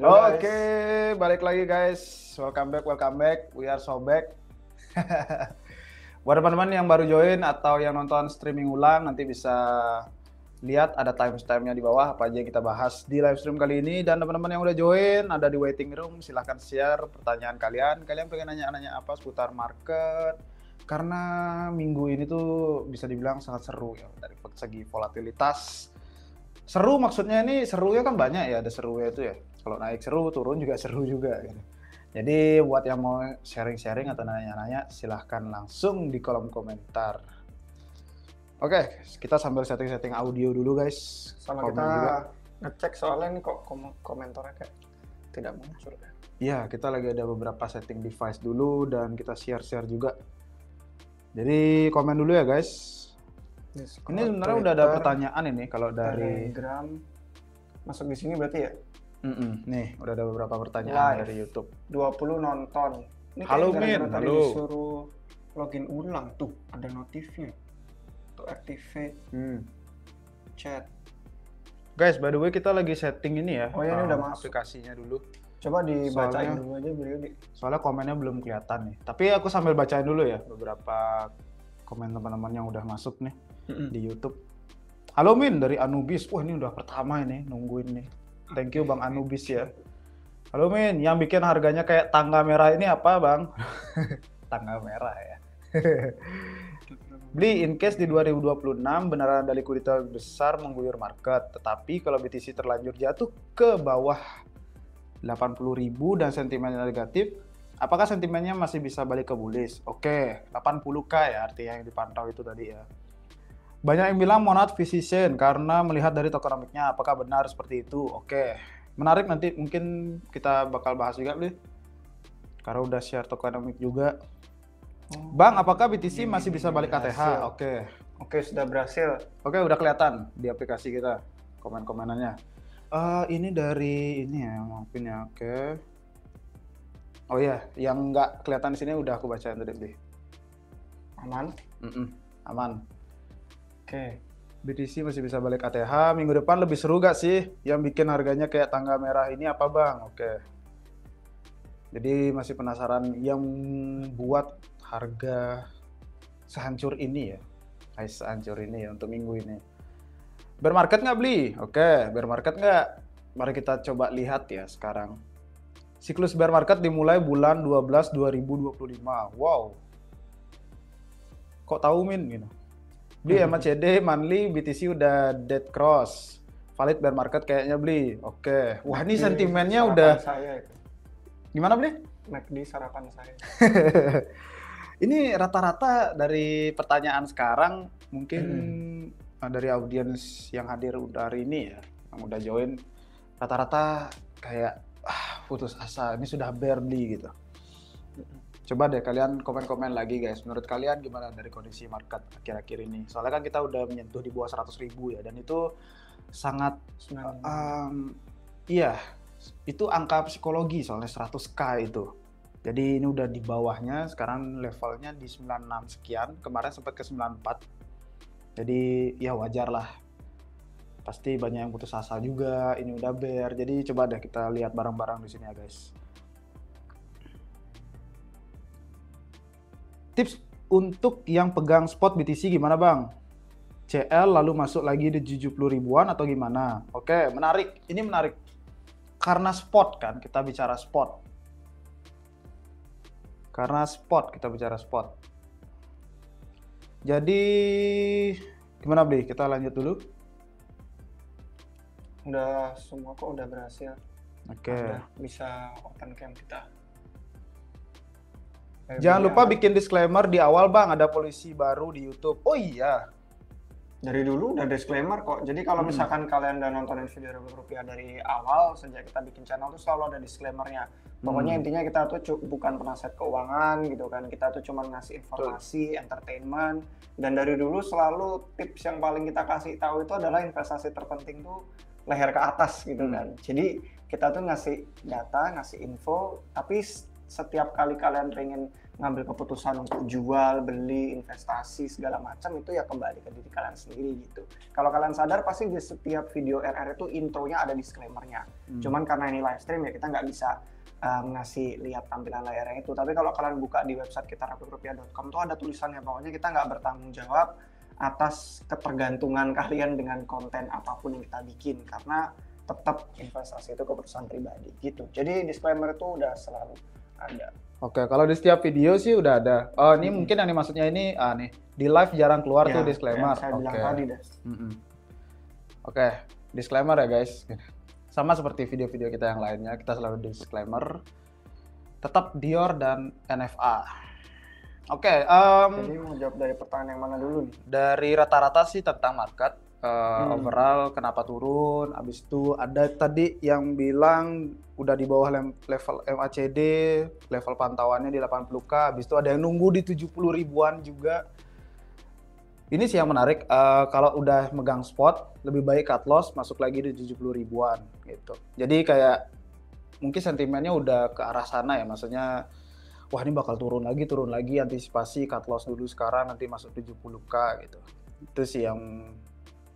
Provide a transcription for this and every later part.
Halo guys. Oke, balik lagi guys. Welcome back. We are so back. Buat teman-teman yang baru join atau yang nonton streaming ulang, nanti bisa lihat ada timestamp-nya di bawah apa aja yang kita bahas di live stream kali ini. Dan teman-teman yang udah join, ada di waiting room, silahkan share pertanyaan kalian. Kalian pengen nanya-nanya apa seputar market? Karena minggu ini tuh bisa dibilang sangat seru ya, dari segi volatilitas. Seru maksudnya ini, serunya kan banyak ya, ada serunya itu ya. Kalau naik seru, turun juga seru juga gitu. Jadi buat yang mau sharing-sharing atau nanya-nanya, silahkan langsung di kolom komentar. Oke, kita sambil setting-setting audio dulu guys. Sama Komen kita juga. ngecek soalnya ini kok komentarnya kayak tidak muncul ya. Iya, kita lagi ada beberapa setting device dulu dan kita share-share juga. Jadi komen dulu ya guys. Yes, Ini kalau sebenarnya udah ada Twitter, pertanyaan ini kalau dari Telegram masuk di sini berarti ya. nih udah ada beberapa pertanyaan Live. dari YouTube. 20 nonton. Ini Halo, kayak gara-gara Min. tadi Halo. disuruh login ulang tuh, ada notifnya. Tuh activate chat. Guys, by the way kita lagi setting ini ya. Oh ya, ini udah masuk. aplikasinya dulu. Coba dibacain Soalnya- dulu aja beliau di. Soalnya komennya belum kelihatan nih. Tapi aku sambil bacain dulu ya beberapa komen teman-teman yang udah masuk nih di YouTube. Halo Min dari Anubis. Wah, ini udah pertama ini nungguin nih. Thank you Bang Anubis ya. Halo Min, yang bikin harganya kayak tangga merah ini apa Bang? Tangga merah ya. Beli in case di 2026 beneran ada likuiditas besar mengguyur market. Tetapi kalau BTC terlanjur jatuh ke bawah 80.000 dan sentimennya negatif, apakah sentimennya masih bisa balik ke bullish? Oke, 80k ya artinya yang dipantau itu tadi ya. Banyak yang bilang monad physician karena melihat dari tokenomiknya, apakah benar seperti itu? Oke, menarik, nanti mungkin kita bakal bahas juga nih. Karena udah share tokenomik juga. Bang, apakah BTC masih bisa balik KTH? Berhasil. Oke, Oke, sudah berhasil. Oke, udah kelihatan di aplikasi kita komen-komenannya. Ini dari ini ya, maafin ya. Oke. Oh iya, yang nggak kelihatan di sini udah aku bacain tadi, Bli. Aman. Aman. Oke. BTC masih bisa balik ATH. Minggu depan lebih seru gak sih? Yang bikin harganya kayak tangga merah ini apa Bang? Oke. Jadi masih penasaran yang buat harga sehancur ini ya. Guys, sehancur ini ya untuk minggu ini. Bear market nggak Bli? Oke, bear market nggak? Mari kita coba lihat ya sekarang. Siklus bear market dimulai bulan 12 2025. Wow. Kok tahu Min gitu? Beli MACD, monthly, BTC udah dead cross. Valid bear market kayaknya Beli. Oke. Wah, ini sentimennya Sarapan udah saya itu. gimana Beli? McD sarapan saya. Ini rata-rata dari pertanyaan sekarang mungkin dari audiens yang hadir hari ini ya, yang udah join, rata-rata kayak putus asa, ini sudah bear Beli gitu. Coba deh kalian komen-komen lagi guys, menurut kalian gimana dari kondisi market akhir-akhir ini? Soalnya kan kita udah menyentuh di bawah 100.000 ya, dan itu sangat iya, itu angka psikologi soalnya 100k itu. Jadi ini udah di bawahnya, sekarang levelnya di 96 sekian, kemarin sempat ke 94. Jadi ya wajar lah. Pasti banyak yang putus asa juga, ini udah bear. Jadi coba deh kita lihat bareng-bareng di sini ya guys. Tips untuk yang pegang spot BTC gimana Bang? CL lalu masuk lagi di 70 ribuan atau gimana? Oke, menarik. Ini menarik. Karena spot kan, kita bicara spot. Karena spot, kita bicara spot. Jadi, gimana Bli? Kita lanjut dulu. Udah semua kok udah berhasil. Oke. Udah bisa open cam kita. Jangan lupa bikin disclaimer di awal Bang, ada polisi baru di YouTube. Oh iya. Dari dulu udah disclaimer kok. Jadi kalau misalkan kalian udah nontonin video Rupiah dari awal sejak kita bikin channel tuh selalu ada disclaimernya. Pokoknya intinya kita tuh bukan penasihat keuangan gitu kan. Kita tuh cuma ngasih informasi, entertainment. Dan dari dulu selalu tips yang paling kita kasih tahu itu adalah investasi terpenting tuh leher ke atas gitu kan. Jadi kita tuh ngasih data, ngasih info, tapi setiap kali kalian pengen ngambil keputusan untuk jual, beli, investasi segala macam itu ya kembali ke diri kalian sendiri gitu. Kalau kalian sadar pasti di setiap video RR itu intronya ada disclaimer-nya. Cuman karena ini live stream ya kita nggak bisa ngasih lihat tampilan layarnya itu. Tapi kalau kalian buka di website kita rapikrupiah.com tuh ada tulisannya bahwa kita nggak bertanggung jawab atas ketergantungan kalian dengan konten apapun yang kita bikin karena tetap investasi itu keputusan pribadi gitu. Jadi disclaimer itu udah selalu ada. Oke, kalau di setiap video sih udah ada. Oh, ini mungkin yang dimaksudnya ini, nih di live jarang keluar tuh disclaimer. Saya bilang tadi deh. Oke, disclaimer ya guys. Sama seperti video-video kita yang lainnya, kita selalu disclaimer. Tetap Dior dan NFA. Oke, jadi mau jawab dari pertanyaan yang mana dulu nih? Dari rata-rata sih tentang market. Overall kenapa turun, habis itu ada tadi yang bilang udah di bawah level MACD, level pantauannya di 80K, habis itu ada yang nunggu di 70 ribuan juga. Ini sih yang menarik, kalau udah megang spot, lebih baik cut loss, masuk lagi di 70 ribuan gitu. Jadi kayak mungkin sentimennya udah ke arah sana ya, maksudnya wah ini bakal turun lagi, antisipasi cut loss dulu sekarang, nanti masuk 70K gitu. Itu sih yang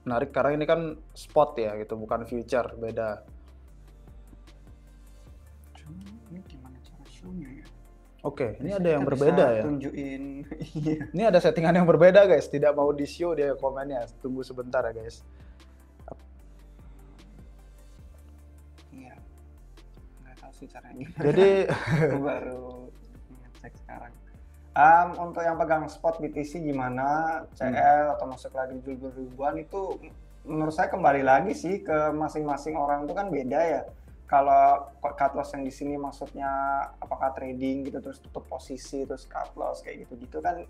menarik karena ini kan spot ya gitu, bukan future, beda. Ini gimana cara show-nya ya? Oke, ini ada yang berbeda ya. Tunjukin. Ini ada settingan yang berbeda guys, tidak mau di show dia komennya. Tunggu sebentar ya guys. Iya. Nggak tahu sih caranya. Jadi baru ngecek sekarang. Untuk yang pegang spot BTC gimana, CL atau masuk lagi di ribuan itu menurut saya kembali lagi sih ke masing-masing orang itu kan beda ya. Kalau cut loss yang di sini maksudnya apakah trading gitu terus tutup posisi terus cut loss kayak gitu-gitu kan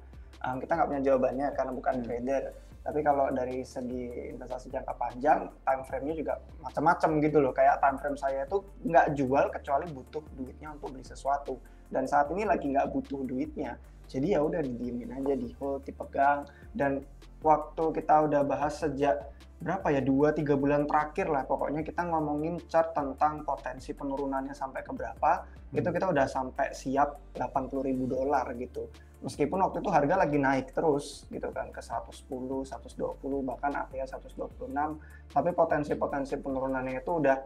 kita nggak punya jawabannya karena bukan trader. Tapi kalau dari segi investasi jangka panjang, time frame-nya juga macam-macam gitu loh. Kayak time frame saya itu nggak jual kecuali butuh duitnya untuk beli sesuatu. Dan saat ini lagi nggak butuh duitnya. Jadi ya udah didiemin aja, di hold, dipegang. Dan waktu kita udah bahas sejak berapa ya, 2-3 bulan terakhir lah pokoknya kita ngomongin chart tentang potensi penurunannya sampai ke berapa, itu kita udah sampai siap $80.000 gitu. Meskipun waktu itu harga lagi naik terus gitu kan ke 110, 120 bahkan ATH 126, tapi potensi-potensi penurunannya itu udah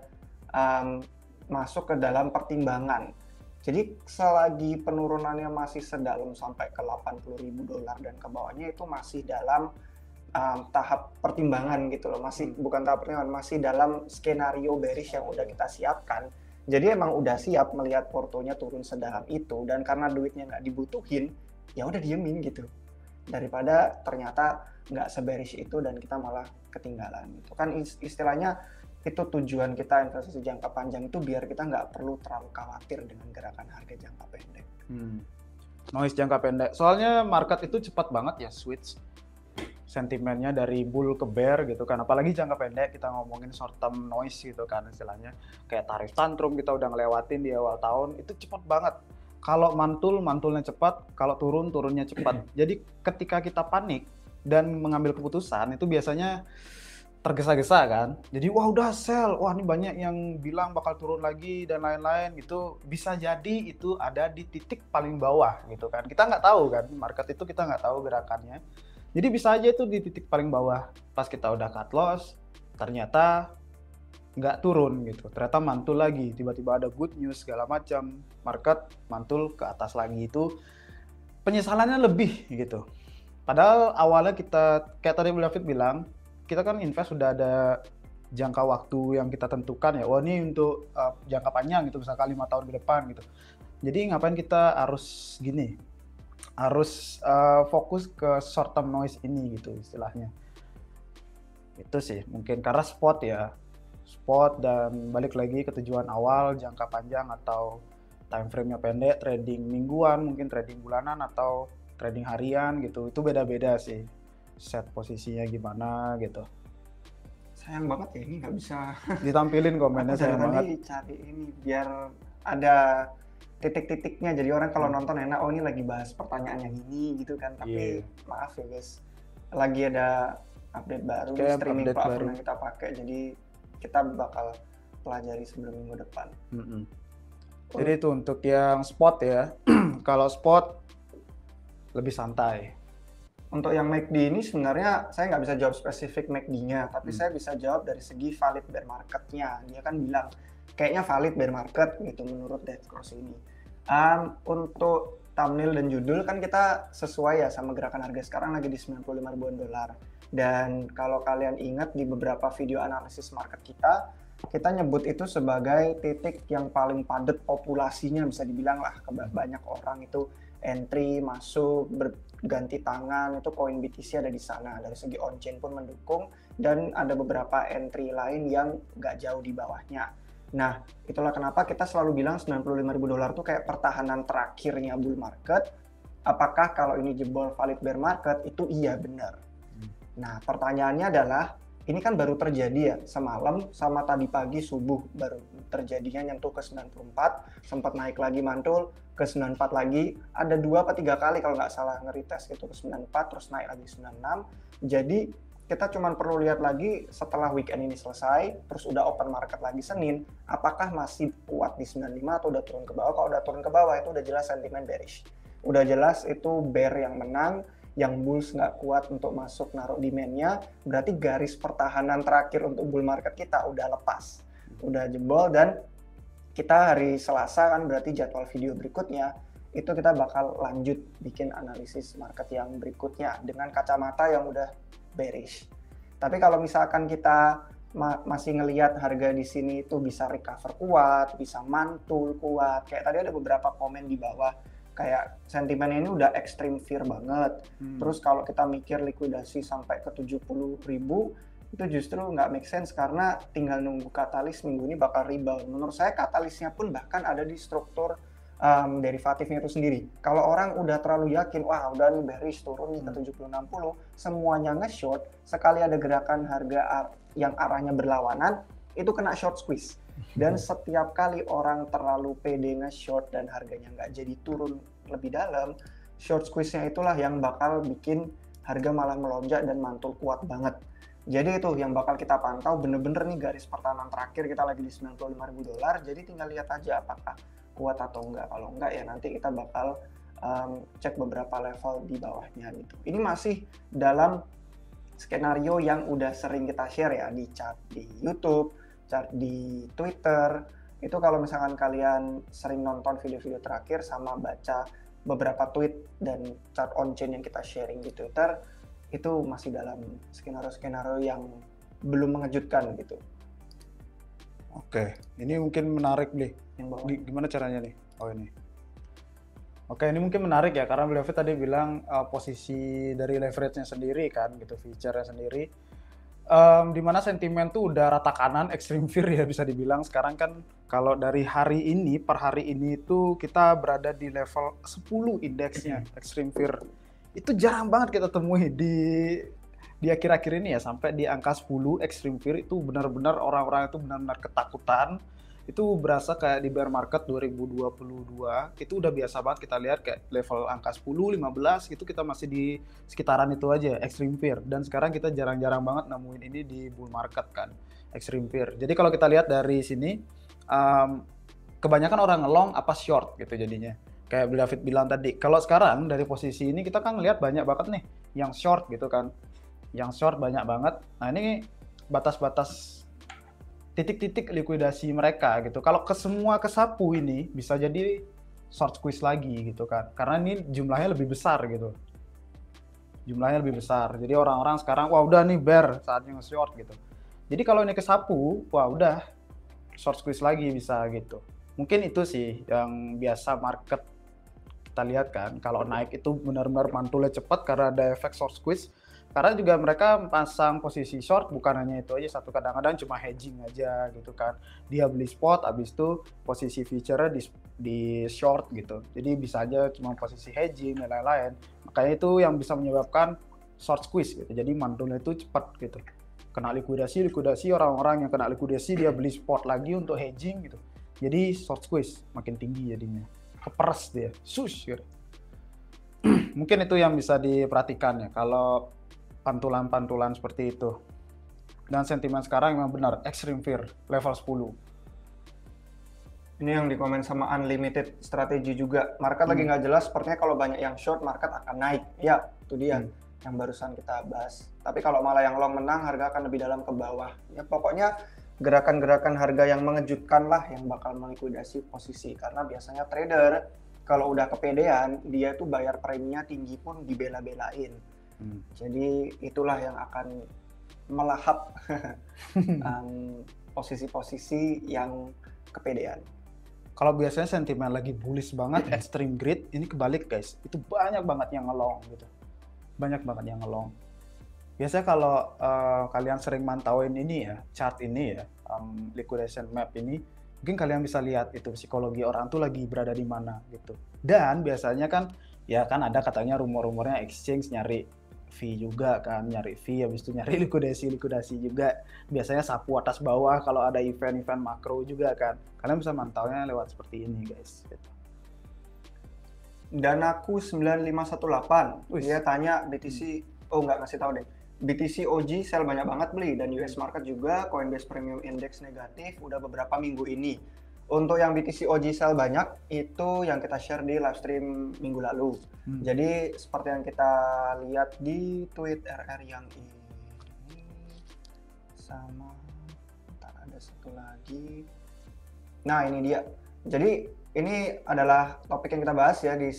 masuk ke dalam pertimbangan. Jadi selagi penurunannya masih sedalam sampai ke $80.000 dan ke bawahnya itu masih dalam tahap pertimbangan gitu loh, masih bukan tahap pertimbangan, masih dalam skenario bearish yang udah kita siapkan. Jadi emang udah siap melihat portonya turun sedalam itu, dan karena duitnya nggak dibutuhin, ya udah diemin gitu. Daripada ternyata nggak se-bearish itu dan kita malah ketinggalan. Itu kan istilahnya itu tujuan kita investasi jangka panjang itu biar kita nggak perlu terlalu khawatir dengan gerakan harga jangka pendek. Noise jangka pendek. Soalnya market itu cepat banget ya switch sentimennya dari bull ke bear gitu kan, apalagi jangka pendek kita ngomongin short term noise gitu kan istilahnya, kayak tarif tantrum kita udah ngelewatin di awal tahun, itu cepat banget. Kalau mantulnya cepat, kalau turunnya cepat. Jadi ketika kita panik dan mengambil keputusan itu biasanya tergesa-gesa kan, jadi wah udah sell, wah ini banyak yang bilang bakal turun lagi dan lain-lain gitu, bisa jadi itu ada di titik paling bawah gitu kan, kita nggak tahu kan, market itu kita nggak tahu gerakannya. Jadi bisa aja itu di titik paling bawah, pas kita udah cut loss, ternyata nggak turun gitu, ternyata mantul lagi, tiba-tiba ada good news segala macam, market mantul ke atas lagi, itu penyesalannya lebih gitu. Padahal awalnya kita, kayak tadi David bilang, kita kan invest sudah ada jangka waktu yang kita tentukan ya, wah ini untuk jangka panjang gitu, misalkan 5 tahun ke depan gitu. Jadi ngapain kita harus gini? Harus fokus ke short term noise ini gitu istilahnya. Itu sih mungkin karena spot dan balik lagi ke tujuan awal jangka panjang atau time frame-nya pendek, trading mingguan, mungkin trading bulanan atau trading harian gitu, itu beda-beda sih set posisinya gimana gitu. Sayang banget ya ini nggak bisa ditampilin komennya, sayang banget. Cari ini biar ada titik-titiknya, jadi orang kalau nonton enak, oh ini lagi bahas pertanyaan yang ini gitu kan, tapi maaf ya guys, lagi ada update baru, streaming platform yang kita pakai, jadi kita bakal pelajari sebelum minggu depan. Jadi itu untuk yang spot ya. Kalau spot lebih santai. Untuk yang MACD ini sebenarnya saya nggak bisa jawab spesifik MACD-nya, tapi saya bisa jawab dari segi valid bear market-nya. Dia kan bilang kayaknya valid bear market gitu menurut Death Cross ini. Untuk thumbnail dan judul kan kita sesuai ya sama gerakan harga sekarang lagi di 95 ribuan dolar. Dan kalau kalian ingat di beberapa video analisis market kita nyebut itu sebagai titik yang paling padat populasinya, bisa dibilang lah, banyak orang itu entry, masuk, berganti tangan, itu koin BTC ada di sana. Dari segi on-chain pun mendukung, dan ada beberapa entry lain yang nggak jauh di bawahnya. Nah, itulah kenapa kita selalu bilang 95 ribu dolar tuh kayak pertahanan terakhirnya bull market. Apakah kalau ini jebol valid bear market? Itu iya benar. Nah, pertanyaannya adalah, ini kan baru terjadi ya, semalam sama tadi pagi subuh baru terjadinya nyentuh ke 94, sempat naik lagi mantul ke 94 lagi, ada 2 atau 3 kali kalau nggak salah nge-retest gitu ke 94, terus naik lagi 96. Jadi kita cuma perlu lihat lagi setelah weekend ini selesai, terus udah open market lagi Senin, apakah masih kuat di 95 atau udah turun ke bawah. Kalau udah turun ke bawah itu udah jelas sentimen bearish. Udah jelas itu bear yang menang, yang bulls nggak kuat untuk masuk naruh demand-nya, berarti garis pertahanan terakhir untuk bull market kita udah lepas, udah jebol. Dan kita hari Selasa kan berarti jadwal video berikutnya, itu kita bakal lanjut bikin analisis market yang berikutnya dengan kacamata yang udah bearish. Tapi kalau misalkan kita masih ngelihat harga di sini itu bisa recover kuat, bisa mantul kuat, kayak tadi ada beberapa komen di bawah, kayak sentimen ini udah extreme fear banget. Terus kalau kita mikir likuidasi sampai ke 70 ribu, itu justru nggak make sense karena tinggal nunggu katalis minggu ini bakal rebound. Menurut saya katalisnya pun bahkan ada di struktur derivatifnya itu sendiri. Kalau orang udah terlalu yakin, wah udah nih bearish turun nih ke 70-60, semuanya nge-short, sekali ada gerakan harga yang arahnya berlawanan, itu kena short squeeze. Dan setiap kali orang terlalu pede nge-short dan harganya nggak jadi turun lebih dalam, short squeeze-nya itulah yang bakal bikin harga malah melonjak dan mantul kuat banget. Jadi itu yang bakal kita pantau, bener-bener nih garis pertahanan terakhir kita lagi di 95 ribu dolar, jadi tinggal lihat aja apakah kuat atau enggak. Kalau enggak ya nanti kita bakal cek beberapa level di bawahnya gitu. Ini masih dalam skenario yang udah sering kita share ya di chart di YouTube, chart di Twitter. Itu kalau misalkan kalian sering nonton video-video terakhir sama baca beberapa tweet dan chart on-chain yang kita sharing di Twitter, itu masih dalam skenario-skenario yang belum mengejutkan gitu. Oke, ini mungkin menarik nih. Gimana caranya nih? Oh ini. Oke, ini mungkin menarik ya karena David tadi bilang posisi dari leverage-nya sendiri kan, gitu, feature-nya sendiri. Di mana sentimen tuh udah rata kanan, extreme fear ya bisa dibilang. Sekarang kan kalau dari hari ini per hari ini tuh kita berada di level 10 indeksnya extreme fear. Itu jarang banget kita temui di akhir-akhir ini ya, sampai di angka 10 extreme fear itu benar-benar orang-orang itu benar-benar ketakutan. Itu berasa kayak di bear market 2022 itu udah biasa banget kita lihat kayak level angka 10, 15 itu kita masih di sekitaran itu aja extreme fear. Dan sekarang kita jarang-jarang banget nemuin ini di bull market kan, extreme fear. Jadi kalau kita lihat dari sini kebanyakan orang long apa short gitu jadinya. Kayak David bilang tadi, kalau sekarang dari posisi ini kita kan lihat banyak banget nih yang short gitu kan. Yang short banyak banget. Nah ini batas-batas titik-titik likuidasi mereka gitu. Kalau ke semua kesapu ini bisa jadi short squeeze lagi gitu kan. Karena ini jumlahnya lebih besar gitu. Jumlahnya lebih besar. Jadi orang-orang sekarang wah udah nih bear saatnya nge-short gitu. Jadi kalau ini kesapu, wah udah short squeeze lagi bisa gitu. Mungkin itu sih yang biasa market kita lihat kan. Kalau naik itu benar-benar mantulnya cepat karena ada efek short squeeze. Karena juga mereka pasang posisi short bukan hanya itu aja, satu kadang-kadang cuma hedging aja gitu kan. Dia beli spot, habis itu posisi future-nya di short gitu. Jadi bisa aja cuma posisi hedging dan lain-lain. Makanya itu yang bisa menyebabkan short squeeze gitu. Jadi mantulnya itu cepat gitu. Kena likuidasi orang-orang yang kena likuidasi dia beli spot lagi untuk hedging gitu. Jadi short squeeze makin tinggi jadinya. Keperes dia. Sus gitu. Mungkin itu yang bisa diperhatikan ya kalau pantulan-pantulan seperti itu. Dan sentimen sekarang memang benar extreme fear level 10. Ini yang dikomen sama Unlimited Strategi juga. Market lagi nggak jelas, sepertinya kalau banyak yang short, market akan naik. Ya, itu dia yang barusan kita bahas. Tapi kalau malah yang long menang, harga akan lebih dalam ke bawah. Ya pokoknya gerakan-gerakan harga yang mengejutkan lah yang bakal melikuidasi posisi. Karena biasanya trader, kalau udah kepedean, dia tuh bayar preminya tinggi pun dibela-belain. Jadi itulah yang akan melahap posisi-posisi yang kepedean. Kalau biasanya sentimen lagi bullish banget, extreme greed, ini kebalik guys. Itu banyak banget yang ngelong gitu. Banyak banget yang ngelong. Biasanya kalau kalian sering mantauin ini ya, chart ini ya, liquidation map ini, mungkin kalian bisa lihat itu psikologi orang tuh lagi berada di mana gitu. Dan biasanya kan, ya kan ada katanya rumor-rumornya exchange nyari fee juga kan, nyari fee, habis itu nyari likuidasi juga. Biasanya sapu atas bawah kalau ada event-event makro juga kan. Kalian bisa mantaunya lewat seperti ini guys. Gitu. Danaku 9518, dia tanya BTC, oh nggak ngasih tahu deh. BTC OG sell banyak banget beli, dan US market juga, Coinbase Premium Index negatif udah beberapa minggu ini. Untuk yang BTC OG sell banyak, itu yang kita share di live stream minggu lalu. Jadi seperti yang kita lihat di tweet RR yang ini, sama ntar ada satu lagi. Nah ini dia. Jadi ini adalah topik yang kita bahas ya di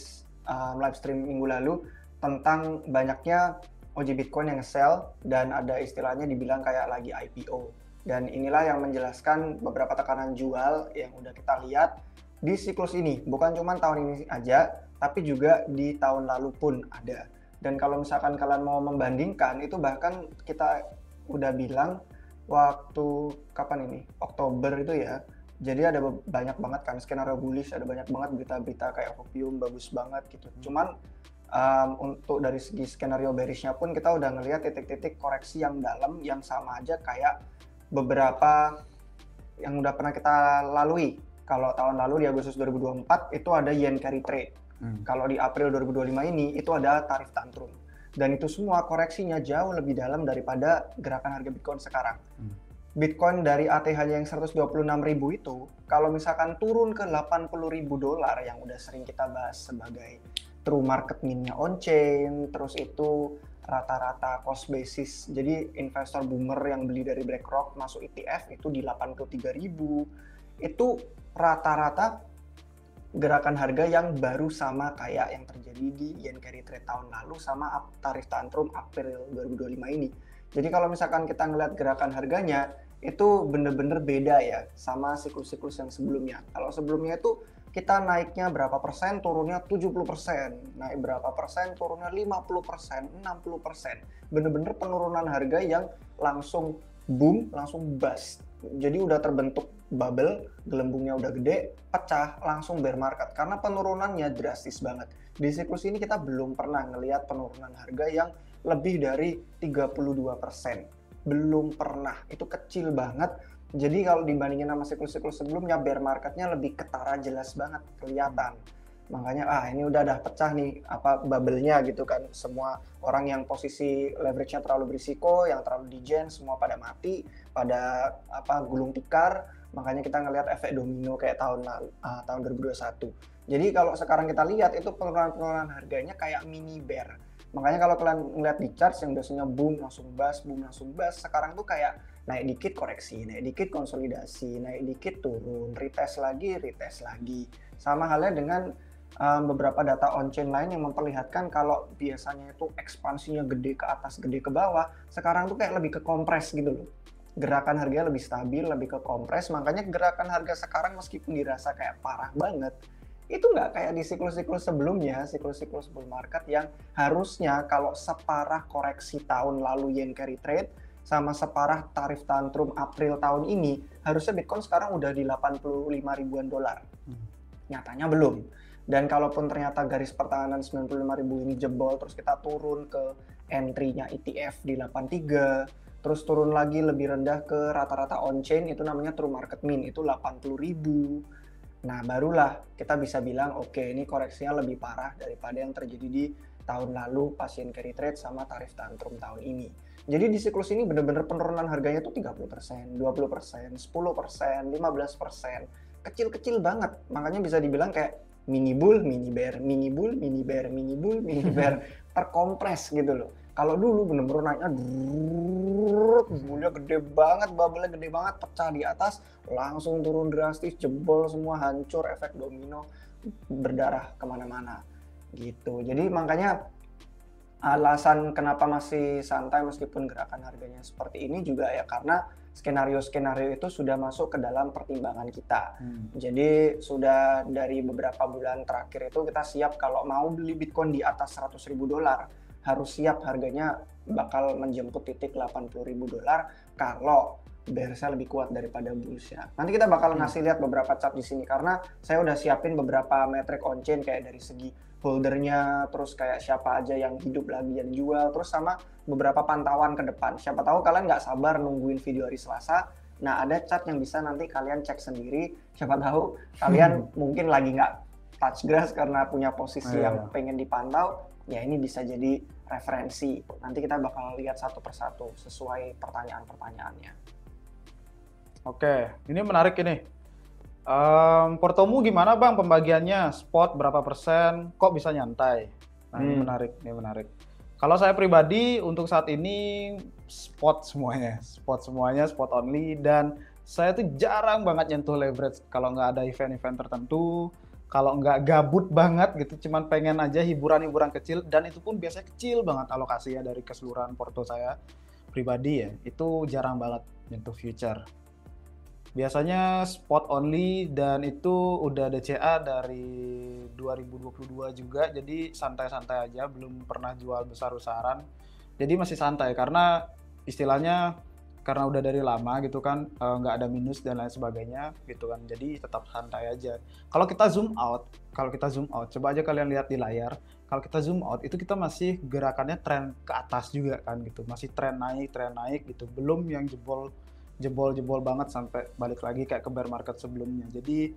live stream minggu lalu tentang banyaknya OG Bitcoin yang sell dan ada istilahnya dibilang kayak lagi IPO. Dan inilah yang menjelaskan beberapa tekanan jual yang udah kita lihat di siklus ini. Bukan cuma tahun ini aja, tapi juga di tahun lalu pun ada. Dan kalau misalkan kalian mau membandingkan, itu bahkan kita udah bilang waktu kapan ini? Oktober itu ya. Jadi ada banyak banget kan skenario bullish, ada banyak banget berita-berita kayak opium bagus banget gitu. Cuman untuk dari segi skenario bearishnya pun kita udah ngelihat titik-titik koreksi yang dalam yang sama aja kayak beberapa yang udah pernah kita lalui. Kalau tahun lalu di Agustus 2024 itu ada yen carry trade. Kalau di April 2025 ini itu ada tarif tantrum. Dan itu semua koreksinya jauh lebih dalam daripada gerakan harga Bitcoin sekarang. Bitcoin dari ATH-nya yang 126.000 itu, kalau misalkan turun ke $80.000 yang udah sering kita bahas sebagai true market mean-nya on-chain, terus itu rata-rata cost basis, jadi investor boomer yang beli dari BlackRock masuk ETF itu di 83.000, itu rata-rata gerakan harga yang baru sama kayak yang terjadi di yen carry trade tahun lalu sama tarif tantrum April 2025 ini. Jadi kalau misalkan kita ngeliat gerakan harganya, itu bener-bener beda ya sama siklus-siklus yang sebelumnya. Kalau sebelumnya itu kita naiknya berapa persen, turunnya 70%, naik berapa persen, turunnya 50%, 60%. Bener-bener penurunan harga yang langsung boom, langsung bust. Jadi udah terbentuk bubble, gelembungnya udah gede, pecah, langsung bear market. Karena penurunannya drastis banget. Di siklus ini kita belum pernah ngelihat penurunan harga yang lebih dari 32%. Belum pernah, itu kecil banget. Jadi kalau dibandingin sama siklus-siklus sebelumnya, bear marketnya lebih ketara, jelas banget kelihatan. Makanya ini udah pecah nih bubble-nya gitu kan. Semua orang yang posisi leverage-nya terlalu berisiko, yang terlalu digen, semua pada mati, pada gulung tikar. Makanya kita ngelihat efek domino kayak tahun 2021. Jadi kalau sekarang kita lihat itu penurunan harganya kayak mini bear. Makanya kalau kalian ngeliat di chart yang biasanya boom langsung bust, sekarang tuh kayak naik dikit koreksi, naik dikit konsolidasi, naik dikit turun, retest lagi. Sama halnya dengan beberapa data on-chain lain yang memperlihatkan kalau biasanya itu ekspansinya gede ke atas, gede ke bawah, sekarang tuh kayak lebih ke kompres gitu loh. Gerakan harganya lebih stabil, lebih ke kompres, makanya gerakan harga sekarang meskipun dirasa kayak parah banget, itu nggak kayak di siklus-siklus sebelumnya, siklus-siklus bull market yang harusnya kalau separah koreksi tahun lalu yen carry trade sama separah tarif tantrum April tahun ini, harusnya Bitcoin sekarang udah di 85 ribuan dolar. Nyatanya belum. Dan kalaupun ternyata garis pertahanan 95.000 ini jebol, terus kita turun ke entry-nya ETF di 83, terus turun lagi lebih rendah ke rata-rata on-chain, itu namanya true market mean, itu 80.000. Nah, barulah kita bisa bilang, oke, ini koreksinya lebih parah daripada yang terjadi di tahun lalu pas yen carry trade sama tarif tantrum tahun ini. Jadi di siklus ini benar-benar penurunan harganya tuh 30%, 20%, 10%, 15%, kecil-kecil banget. Makanya bisa dibilang kayak mini bull, mini bear, mini bull, mini bear, mini bull, mini bear, terkompres gitu loh. Kalau dulu bener-bener naiknya bullnya gede banget, bubble-nya gede banget, pecah di atas, langsung turun drastis, jebol semua, hancur, efek domino, berdarah kemana-mana gitu. Jadi makanya alasan kenapa masih santai meskipun gerakan harganya seperti ini juga ya karena skenario-skenario itu sudah masuk ke dalam pertimbangan kita. Jadi sudah dari beberapa bulan terakhir itu kita siap kalau mau beli Bitcoin di atas $100.000 harus siap harganya bakal menjemput titik $80.000 kalau bearsnya lebih kuat daripada bullsnya. Nanti kita bakal ngasih lihat beberapa chart di sini karena saya udah siapin beberapa metrik on chain kayak dari segi holdernya, terus kayak siapa aja yang hidup lagi yang jual, terus sama beberapa pantauan ke depan. Siapa tahu kalian nggak sabar nungguin video hari Selasa. Nah, ada chart yang bisa nanti kalian cek sendiri. Siapa tahu kalian mungkin lagi nggak touch grass karena punya posisi yang pengen dipantau. Ya ini bisa jadi referensi. Nanti kita bakal lihat satu persatu sesuai pertanyaan-pertanyaannya. Oke, ini menarik ini. Portomu gimana bang pembagiannya? Spot berapa persen? Kok bisa nyantai? Nah ini menarik. Kalau saya pribadi untuk saat ini spot semuanya, spot only, dan saya tuh jarang banget nyentuh leverage kalau nggak ada event-event tertentu, kalau nggak gabut banget gitu, cuman pengen aja hiburan-hiburan kecil, dan itu pun biasanya kecil banget alokasinya dari keseluruhan porto saya pribadi ya, itu jarang banget nyentuh future. Biasanya spot only dan itu udah DCA dari 2022 juga, jadi santai-santai aja, belum pernah jual besar-besaran. Jadi masih santai karena istilahnya karena udah dari lama gitu kan, nggak ada minus dan lain sebagainya gitu kan, jadi tetap santai aja. Kalau kita zoom out, coba aja kalian lihat di layar, kalau kita zoom out itu kita masih gerakannya tren ke atas juga kan gitu, masih tren naik gitu, belum yang jebol banget sampai balik lagi kayak ke bear market sebelumnya. Jadi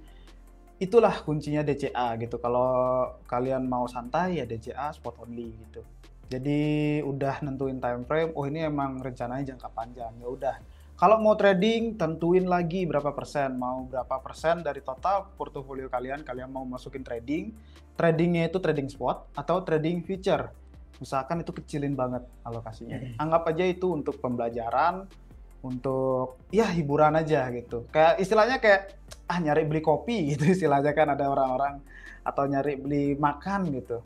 itulah kuncinya DCA gitu. Kalau kalian mau santai ya DCA spot only gitu. Jadi udah nentuin time frame, oh ini emang rencananya jangka panjang. Ya udah. Kalau mau trading tentuin lagi berapa persen, mau berapa persen dari total portofolio kalian mau masukin trading. Tradingnya itu trading spot atau trading future. Misalkan itu kecilin banget alokasinya. Anggap aja itu untuk pembelajaran, untuk ya hiburan aja gitu. Kayak istilahnya kayak nyari beli kopi gitu istilahnya kan ada orang-orang, atau nyari beli makan gitu.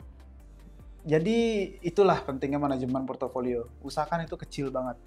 Jadi itulah pentingnya manajemen portofolio. Usahakan itu kecil banget.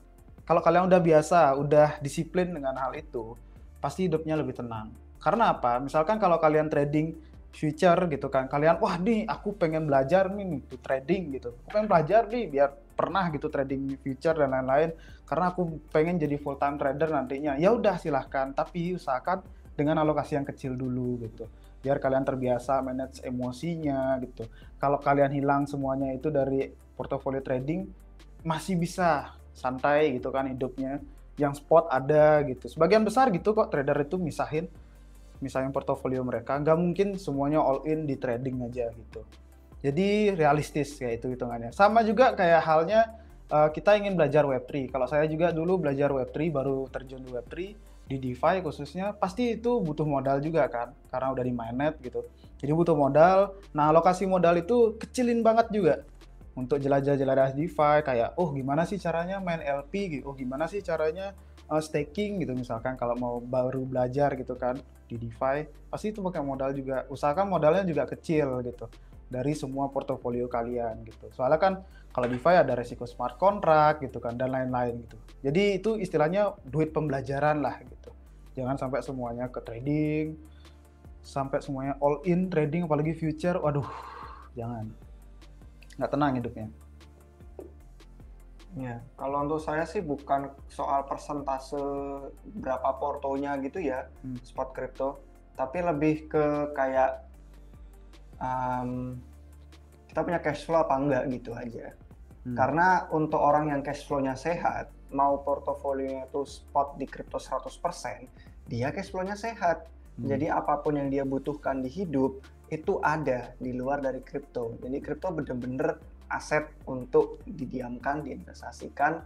Kalau kalian udah biasa, udah disiplin dengan hal itu, pasti hidupnya lebih tenang. Karena apa? Misalkan kalau kalian trading future gitu kan, kalian wah nih aku pengen belajar nih tuh trading gitu. Aku pengen belajar nih biar pernah gitu trading future dan lain-lain karena aku pengen jadi full time trader nantinya. Ya udah silahkan, tapi usahakan dengan alokasi yang kecil dulu gitu. Biar kalian terbiasa manage emosinya gitu. Kalau kalian hilang semuanya itu dari portofolio trading, masih bisa santai gitu kan hidupnya. Yang spot ada gitu. Sebagian besar gitu kok trader itu misahin portofolio mereka. Nggak mungkin semuanya all in di trading aja gitu. Jadi realistis kayak itu hitungannya. Sama juga kayak halnya kita ingin belajar Web3. Kalau saya juga dulu belajar Web3, baru terjun di Web3, di DeFi khususnya, pasti itu butuh modal juga kan, karena udah di mainnet gitu. Jadi butuh modal. Nah, alokasi modal itu kecilin banget juga untuk jelajah-jelajah DeFi, kayak oh gimana sih caranya main LP gitu, oh gimana sih caranya staking gitu misalkan kalau mau baru belajar gitu kan di DeFi, pasti itu pakai modal juga. Usahakan modalnya juga kecil gitu dari semua portofolio kalian gitu. Soalnya kan kalau DeFi ada resiko smart contract gitu kan dan lain-lain gitu. Jadi itu istilahnya duit pembelajaran lah gitu. Jangan sampai semuanya ke trading, sampai semuanya all in trading apalagi future. Waduh, jangan. Nggak tenang hidupnya. Ya, kalau untuk saya sih bukan soal persentase berapa portonya gitu ya, spot crypto, tapi lebih ke kayak kita punya cash flow apa enggak gitu aja. Karena untuk orang yang cash flow-nya sehat, mau portofolionya itu spot di kripto 100%, dia cash flow-nya sehat. Jadi apapun yang dia butuhkan di hidup, itu ada di luar dari kripto. Jadi kripto bener-bener aset untuk didiamkan, diinvestasikan,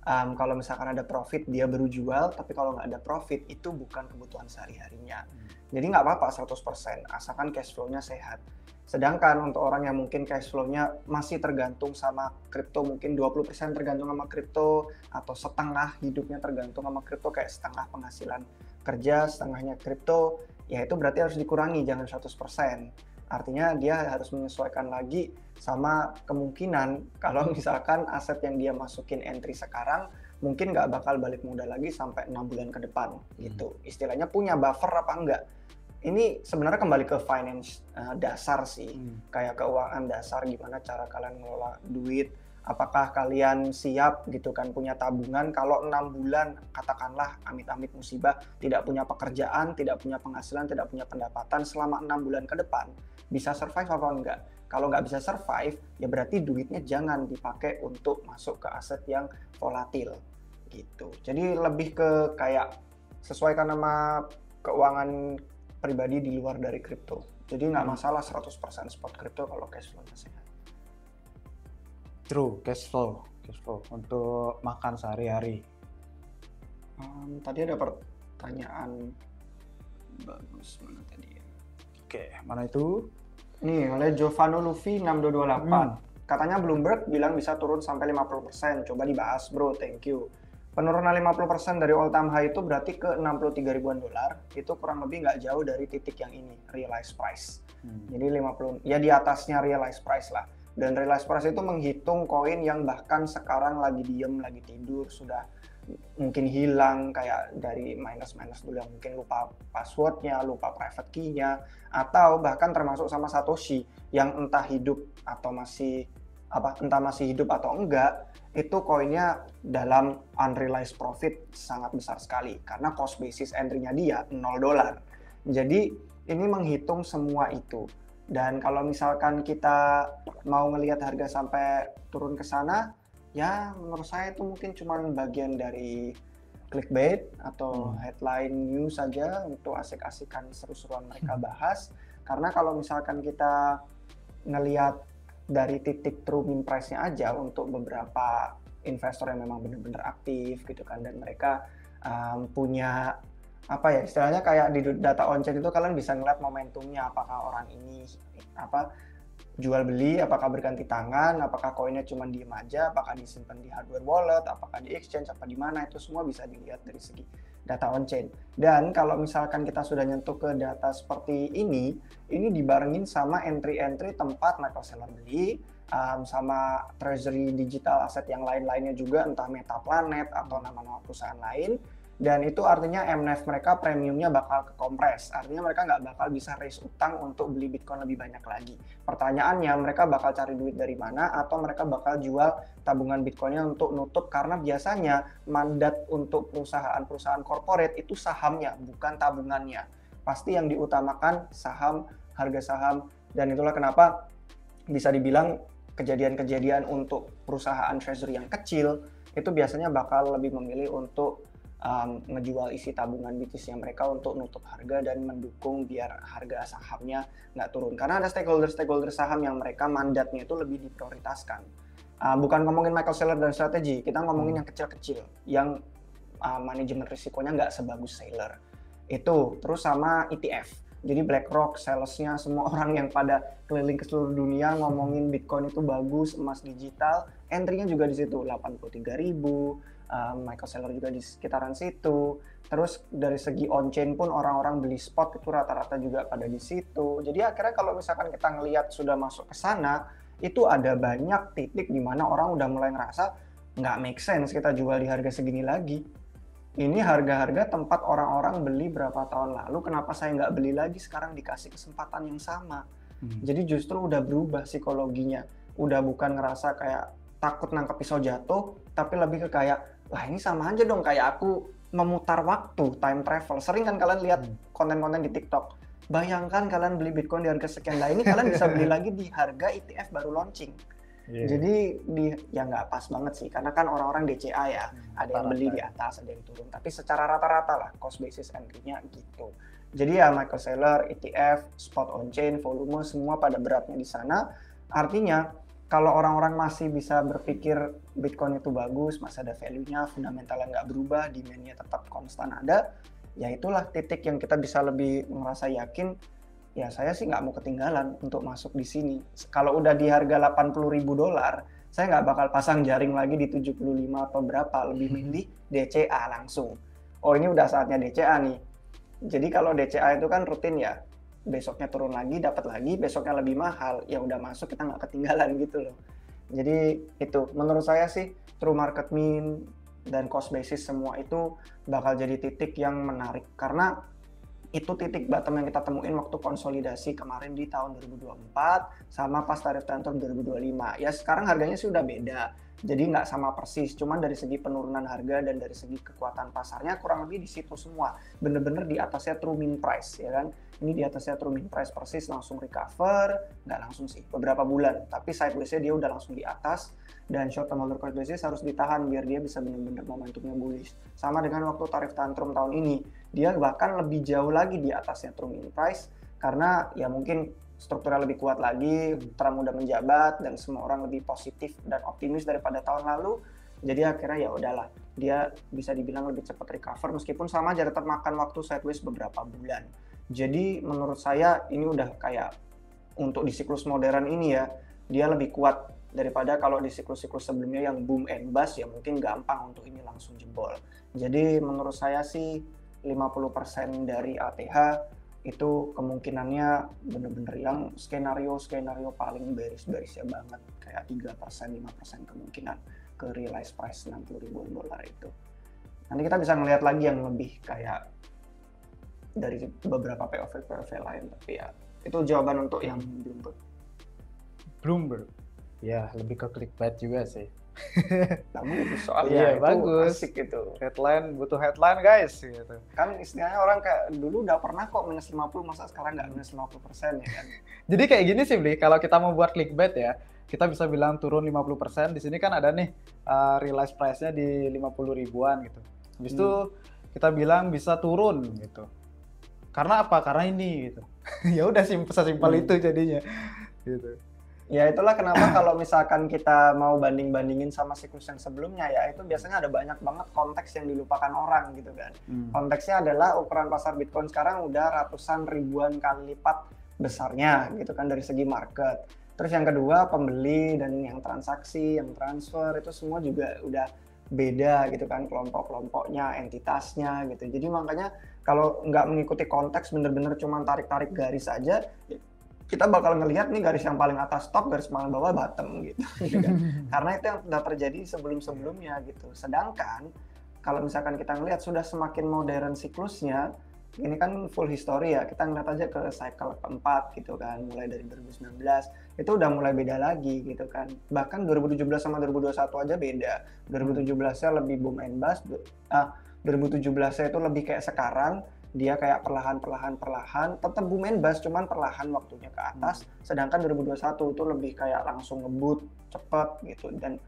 Kalau misalkan ada profit dia baru jual, tapi kalau nggak ada profit itu bukan kebutuhan sehari-harinya. Jadi nggak apa-apa 100%, asalkan cash flow-nya sehat. Sedangkan untuk orang yang mungkin cash flow-nya masih tergantung sama kripto, mungkin 20% tergantung sama kripto, atau setengah hidupnya tergantung sama kripto, kayak setengah penghasilan kerja, setengahnya kripto, ya itu berarti harus dikurangi, jangan 100%. Artinya dia harus menyesuaikan lagi sama kemungkinan kalau misalkan aset yang dia masukin entry sekarang mungkin nggak bakal balik modal lagi sampai 6 bulan ke depan gitu. Istilahnya punya buffer apa enggak. Ini sebenarnya kembali ke finance dasar sih, kayak keuangan dasar, gimana cara kalian ngelola duit, apakah kalian siap gitu kan punya tabungan kalau 6 bulan katakanlah amit-amit musibah tidak punya pekerjaan, tidak punya penghasilan, tidak punya pendapatan selama 6 bulan ke depan, bisa survive apa enggak? Kalau nggak bisa survive, ya berarti duitnya jangan dipakai untuk masuk ke aset yang volatil gitu. Jadi lebih ke kayak sesuaikan sama keuangan pribadi di luar dari kripto. Jadi nggak masalah 100% spot kripto kalau cash flow-nya sehat. True, cash flow untuk makan sehari-hari. Tadi ada pertanyaan bagus, mana tadi ya? Oke, mana itu? Nih, oleh Giovanni Luffy 6228. Katanya Bloomberg bilang bisa turun sampai 50%. Coba dibahas, bro. Thank you. Penurunan 50% dari all time high itu berarti ke 63 ribuan dolar. Itu kurang lebih nggak jauh dari titik yang ini, realized price. Jadi 50, ya di atasnya realized price lah. Dan realized price itu menghitung koin yang bahkan sekarang lagi diem, lagi tidur, sudah mungkin hilang, kayak dari minus dulu yang mungkin lupa passwordnya, lupa private key-nya, atau bahkan termasuk sama Satoshi yang entah hidup atau masih hidup atau enggak, itu koinnya dalam unrealized profit sangat besar sekali karena cost basis entry-nya dia $0. Jadi ini menghitung semua itu. Dan kalau misalkan kita mau ngelihat harga sampai turun ke sana, ya menurut saya itu mungkin cuma bagian dari clickbait atau headline news saja untuk asik-asikan seru-seruan mereka bahas. Karena kalau misalkan kita ngelihat dari titik true mean price-nya aja untuk beberapa investor yang memang benar-benar aktif gitu kan, dan mereka punya apa ya istilahnya kayak di data on-chain itu kalian bisa ngeliat momentumnya, apakah orang ini jual beli, apakah berganti tangan, apakah koinnya cuma diem aja, apakah disimpan di hardware wallet, apakah di exchange, apa di mana, itu semua bisa dilihat dari segi data on-chain. Dan kalau misalkan kita sudah nyentuh ke data seperti ini dibarengin sama entry-entry tempat Michael Saylor beli, sama treasury digital aset yang lain-lainnya juga, entah Metaplanet atau nama-nama perusahaan lain. Dan itu artinya MNAV mereka premiumnya bakal kekompres. Artinya mereka nggak bakal bisa raise utang untuk beli Bitcoin lebih banyak lagi. Pertanyaannya, mereka bakal cari duit dari mana, atau mereka bakal jual tabungan Bitcoinnya untuk nutup, karena biasanya mandat untuk perusahaan-perusahaan corporate itu sahamnya, bukan tabungannya. Pasti yang diutamakan saham, harga saham, dan itulah kenapa bisa dibilang kejadian-kejadian untuk perusahaan treasury yang kecil itu biasanya bakal lebih memilih untuk ngejual isi tabungan BTC mereka untuk nutup harga dan mendukung biar harga sahamnya nggak turun. Karena ada stakeholder saham yang mereka mandatnya itu lebih diprioritaskan. Bukan ngomongin Michael Saylor dan strategi, kita ngomongin yang kecil-kecil, yang manajemen risikonya nggak sebagus Saylor. Itu, terus sama ETF. Jadi BlackRock, salesnya semua orang yang pada keliling ke seluruh dunia ngomongin Bitcoin itu bagus, emas digital, entry-nya juga di situ 83.000. Michael Saylor juga di sekitaran situ. Terus dari segi on-chain pun orang-orang beli spot itu rata-rata juga pada di situ. Jadi akhirnya kalau misalkan kita ngelihat sudah masuk ke sana, itu ada banyak titik di mana orang udah mulai ngerasa nggak make sense kita jual di harga segini lagi. Ini harga-harga tempat orang-orang beli berapa tahun lalu, kenapa saya nggak beli lagi sekarang dikasih kesempatan yang sama. Jadi justru udah berubah psikologinya. Udah bukan ngerasa kayak takut nangkep pisau jatuh, tapi lebih ke kayak, wah ini sama aja dong kayak aku memutar waktu, time travel. Sering kan kalian lihat konten-konten di TikTok. Bayangkan kalian beli Bitcoin di harga sekian, nah ini kalian bisa beli lagi di harga ETF baru launching. Jadi ya nggak pas banget sih, karena kan orang-orang DCA ya, ada yang beli di atas, ada yang turun. Tapi secara rata-rata lah, cost basis entry-nya gitu. Jadi ya Michael Saylor, ETF, spot on-chain, volume, semua pada beratnya di sana. Artinya, kalau orang-orang masih bisa berpikir Bitcoin itu bagus, masih ada value-nya, fundamentalnya nggak berubah, demand-nya tetap konstan ada, ya itulah titik yang kita bisa lebih merasa yakin, ya saya sih nggak mau ketinggalan untuk masuk di sini. Kalau udah di harga $80.000, saya nggak bakal pasang jaring lagi di 75 atau berapa, lebih milih DCA langsung. Oh ini udah saatnya DCA nih. Jadi kalau DCA itu kan rutin ya, besoknya turun lagi, dapat lagi, besoknya lebih mahal, ya udah masuk kita nggak ketinggalan gitu loh. Jadi itu menurut saya sih true market mean dan cost basis semua itu bakal jadi titik yang menarik karena itu titik bottom yang kita temuin waktu konsolidasi kemarin di tahun 2024 sama pas tarif tantrum 2025. Ya sekarang harganya sih udah beda, jadi nggak sama persis, cuman dari segi penurunan harga dan dari segi kekuatan pasarnya kurang lebih di situ semua, bener-bener di atasnya true mean price ya kan. Ini di atasnya true mean price persis, langsung recover, nggak langsung sih, beberapa bulan, tapi sideways-nya dia udah langsung di atas, dan short term holder cost basis harus ditahan biar dia bisa bener-bener momentumnya bullish. Sama dengan waktu tarif tantrum tahun ini, dia bahkan lebih jauh lagi di atasnya true mean price, karena ya mungkin strukturnya lebih kuat lagi, Trump udah menjabat, dan semua orang lebih positif dan optimis daripada tahun lalu, jadi akhirnya ya udahlah, dia bisa dibilang lebih cepat recover, meskipun sama aja tetap makan waktu sideways beberapa bulan. Jadi menurut saya ini udah kayak untuk di siklus modern ini ya, dia lebih kuat daripada kalau di siklus-siklus sebelumnya yang boom and bust ya mungkin gampang untuk ini langsung jebol. Jadi menurut saya sih 50% dari ATH itu kemungkinannya bener-bener yang skenario paling bearish-bearishnya banget, kayak 3%, 5% kemungkinan ke realized price $60.000 itu. Nanti kita bisa ngelihat lagi yang lebih kayak dari beberapa POV lain, tapi ya itu jawaban untuk yang Bloomberg. Ya, lebih ke clickbait juga sih. Namun soalnya Iya, itu bagus. asik gitu. Headline, butuh headline guys gitu. Kan istilahnya orang kayak dulu udah pernah kok minus 50, masa sekarang nggak minus 50% ya kan. Jadi kayak gini sih, Bli, kalau kita mau buat clickbait ya, kita bisa bilang turun 50%. Di sini kan ada nih realized price-nya di 50 ribuan gitu. Habis itu kita bilang bisa turun gitu. Karena apa? Karena ini gitu. Ya udah sesimpel itu jadinya gitu. Ya itulah kenapa kalau misalkan kita mau banding-bandingin sama siklus yang sebelumnya ya, itu biasanya ada banyak banget konteks yang dilupakan orang gitu kan. Konteksnya adalah ukuran pasar Bitcoin sekarang udah ratusan ribuan kali lipat besarnya gitu kan dari segi market. Terus yang kedua pembeli dan yang transaksi, yang transfer itu semua juga udah beda gitu kan, kelompok-kelompoknya, entitasnya gitu. Jadi makanya kalau nggak mengikuti konteks bener-bener cuma tarik-tarik garis aja, kita bakal ngelihat nih garis yang paling atas top, garis paling bawah bottom gitu. Karena itu yang sudah terjadi sebelum-sebelumnya gitu. Sedangkan kalau misalkan kita ngelihat sudah semakin modern siklusnya, ini kan full history ya, kita ngeliat aja ke cycle keempat gitu kan, mulai dari 2019, itu udah mulai beda lagi gitu kan. Bahkan 2017 sama 2021 aja beda. 2017-nya lebih boom and bust, 2017-nya itu lebih kayak sekarang, dia kayak perlahan, tetap boom and bust, cuman perlahan waktunya ke atas. Sedangkan 2021 itu lebih kayak langsung ngebut, cepet gitu, dan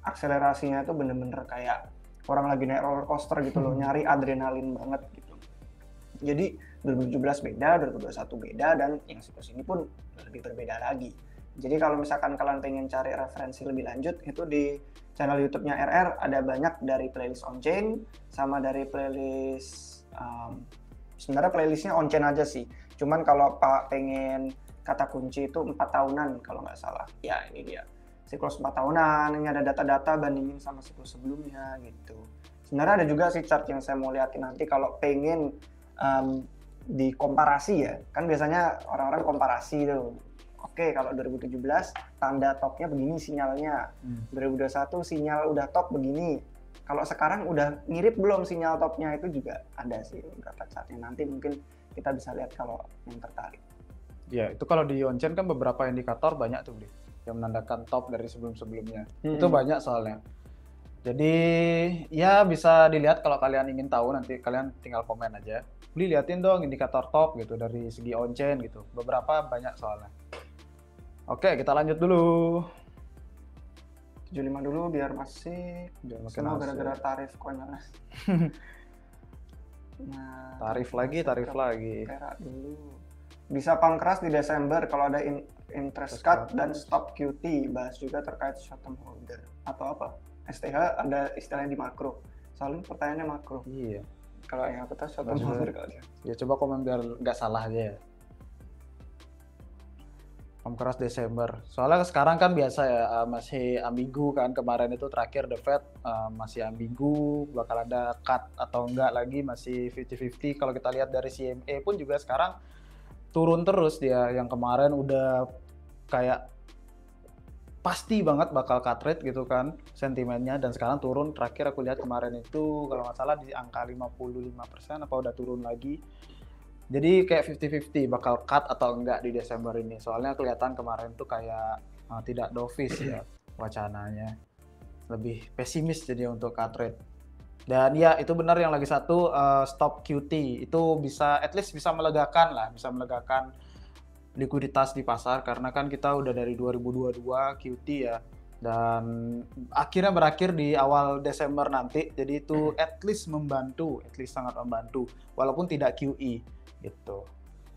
akselerasinya itu bener-bener kayak orang lagi naik roller coaster gitu loh, nyari adrenalin banget gitu. Jadi 2017 beda, 2021 beda, dan yang siklus ini pun lebih berbeda lagi. Jadi kalau misalkan kalian pengen cari referensi lebih lanjut, itu di channel YouTube-nya RR ada banyak dari playlist on-chain, sama dari playlist, sebenarnya playlistnya on-chain aja sih. Cuman kalau Pak pengen kata kunci itu 4 tahunan kalau nggak salah. Ya ini dia, siklus 4 tahunan, ini ada data-data bandingin sama siklus sebelumnya gitu. Sebenarnya ada juga sih chart yang saya mau liatin nanti kalau pengen dikomparasi ya, kan biasanya orang-orang komparasi tuh. Oke, kalau 2017 tanda topnya begini sinyalnya, 2021 sinyal udah top begini. Kalau sekarang udah mirip belum sinyal topnya, itu juga ada sih beberapa chartnya. Nanti mungkin kita bisa lihat kalau yang tertarik. Ya, itu kalau di on-chain kan beberapa indikator banyak tuh, Bli, yang menandakan top dari sebelum-sebelumnya. Itu banyak soalnya. Jadi ya bisa dilihat kalau kalian ingin tahu, nanti kalian tinggal komen aja. Bli, liatin dong indikator top gitu dari segi on-chain gitu. Beberapa banyak soalnya. Oke, kita lanjut dulu. 75 dulu biar masih semua gara-gara tarif konyol. Nah, tarif lagi. Perak dulu. Bisa pangkeras di Desember kalau ada interest cut dan stop QT. Bahas juga terkait short term holder atau apa? STH ada istilahnya di makro. Soalnya pertanyaannya makro. Iya. Kalau yang aku tahu short term holder kali ya. Ya coba komen biar nggak salah aja ya. Om keras Desember. Soalnya sekarang kan biasa ya masih ambigu kan, kemarin itu terakhir The Fed masih ambigu, bakal ada cut atau enggak lagi, masih 50-50. Kalau kita lihat dari CME pun juga sekarang turun terus dia, yang kemarin udah kayak pasti banget bakal cut rate gitu kan sentimennya, dan sekarang turun. Terakhir aku lihat kemarin itu kalau nggak salah di angka 55% apa udah turun lagi. Jadi kayak 50-50 bakal cut atau enggak di Desember ini. Soalnya kelihatan kemarin tuh kayak tidak dovish ya wacananya. Lebih pesimis jadi untuk cut rate. Dan ya itu benar yang lagi satu stop QT. Itu bisa at least bisa melegakan lah, bisa melegakan likuiditas di pasar karena kan kita udah dari 2022 QT ya. Dan akhirnya berakhir di awal Desember nanti. Jadi itu at least membantu, at least sangat membantu walaupun tidak QE. Gitu,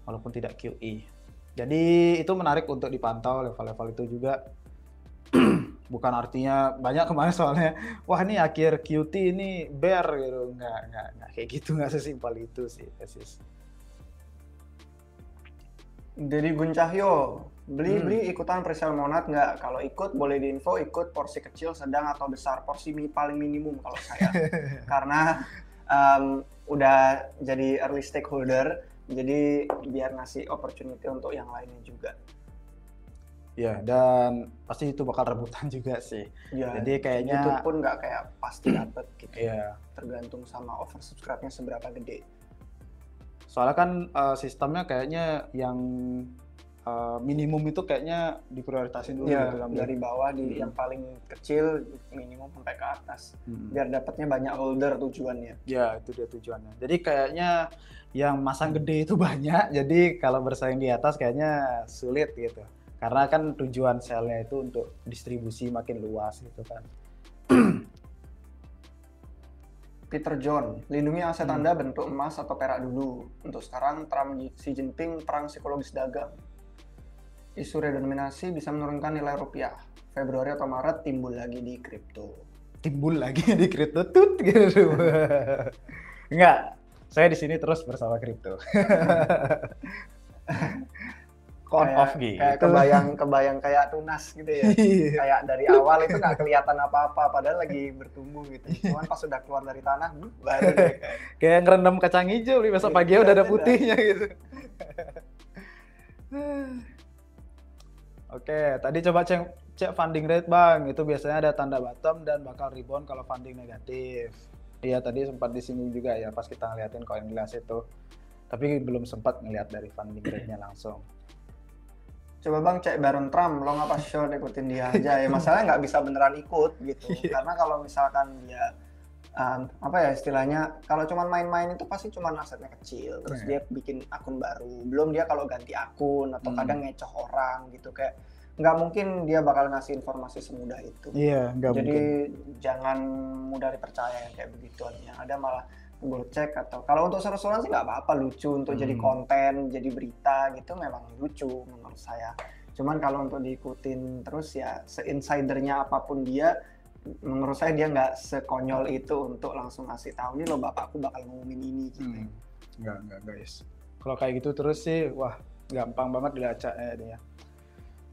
walaupun tidak QE. Jadi itu menarik untuk dipantau level-level itu juga. Bukan artinya banyak kemarin soalnya, wah ini akhir QT ini bear gitu, nggak kayak gitu, nggak sesimpel itu sih. Jadi Gun Cahyo, beli ikutan presale Monat nggak? Kalau ikut boleh diinfo ikut porsi kecil, sedang atau besar, porsi paling minimum kalau saya. Karena udah jadi early stakeholder, jadi biar ngasih opportunity untuk yang lainnya juga. Ya, dan pasti itu bakal rebutan juga sih. Ya, jadi kayaknya YouTube pun nggak kayak pasti dapet gitu. Iya. Tergantung sama oversubscribe-nya seberapa gede. Soalnya kan sistemnya kayaknya yang minimum itu kayaknya diprioritasin dulu ya, gitu kan. Dari bawah di yang paling kecil minimum sampai ke atas. Biar dapatnya banyak holder tujuannya. Ya, itu dia tujuannya. Jadi kayaknya yang masang gede itu banyak, jadi kalau bersaing di atas kayaknya sulit gitu. Karena kan tujuan sell-nya itu untuk distribusi makin luas gitu kan. Peter John, lindungi aset Anda bentuk emas atau perak dulu. Untuk sekarang, Trump Xi Jinping perang psikologis dagang. Isu redenominasi bisa menurunkan nilai rupiah. Februari atau Maret timbul lagi di kripto. Timbul lagi di kripto tut gitu. Enggak, saya di sini terus bersama kripto. Kayak kebayang kayak tunas gitu ya. Kayak dari awal itu nggak kelihatan apa-apa, padahal lagi bertumbuh gitu. Cuman pas sudah keluar dari tanah, baru deh. Kayak ngerendam kacang hijau, besok pagi udah ada putihnya gitu. Oke, tadi coba cek funding rate Bang. Itu biasanya ada tanda bottom dan bakal rebound kalau funding negatif. Iya, tadi sempat disinggung juga ya pas kita ngeliatin koin gelas itu. Tapi belum sempat ngeliat dari funding rate-nya langsung. Coba Bang cek Baron Trump, long apa short, ikutin dia aja ya. Masalahnya nggak bisa beneran ikut gitu. Karena kalau misalkan dia apa ya istilahnya, kalau cuma main-main itu pasti cuma asetnya kecil, terus dia bikin akun baru. Belum dia kalau ganti akun atau kadang ngecoh orang gitu, kayak nggak mungkin dia bakal ngasih informasi semudah itu. Iya, nggak mungkin. Jadi jangan mudah dipercaya kayak begituannya. Ada malah gocek atau kalau untuk seru-seruan sih nggak apa-apa, lucu untuk jadi konten, jadi berita gitu memang lucu menurut saya. Cuman kalau untuk diikutin terus ya se-insidernya apapun dia, menurut saya dia nggak sekonyol itu untuk langsung ngasih tahu nih lo bapakku bakal ngumumin ini gitu. Nggak guys. Kalau kayak gitu terus sih, wah gampang banget dilacaknya dia.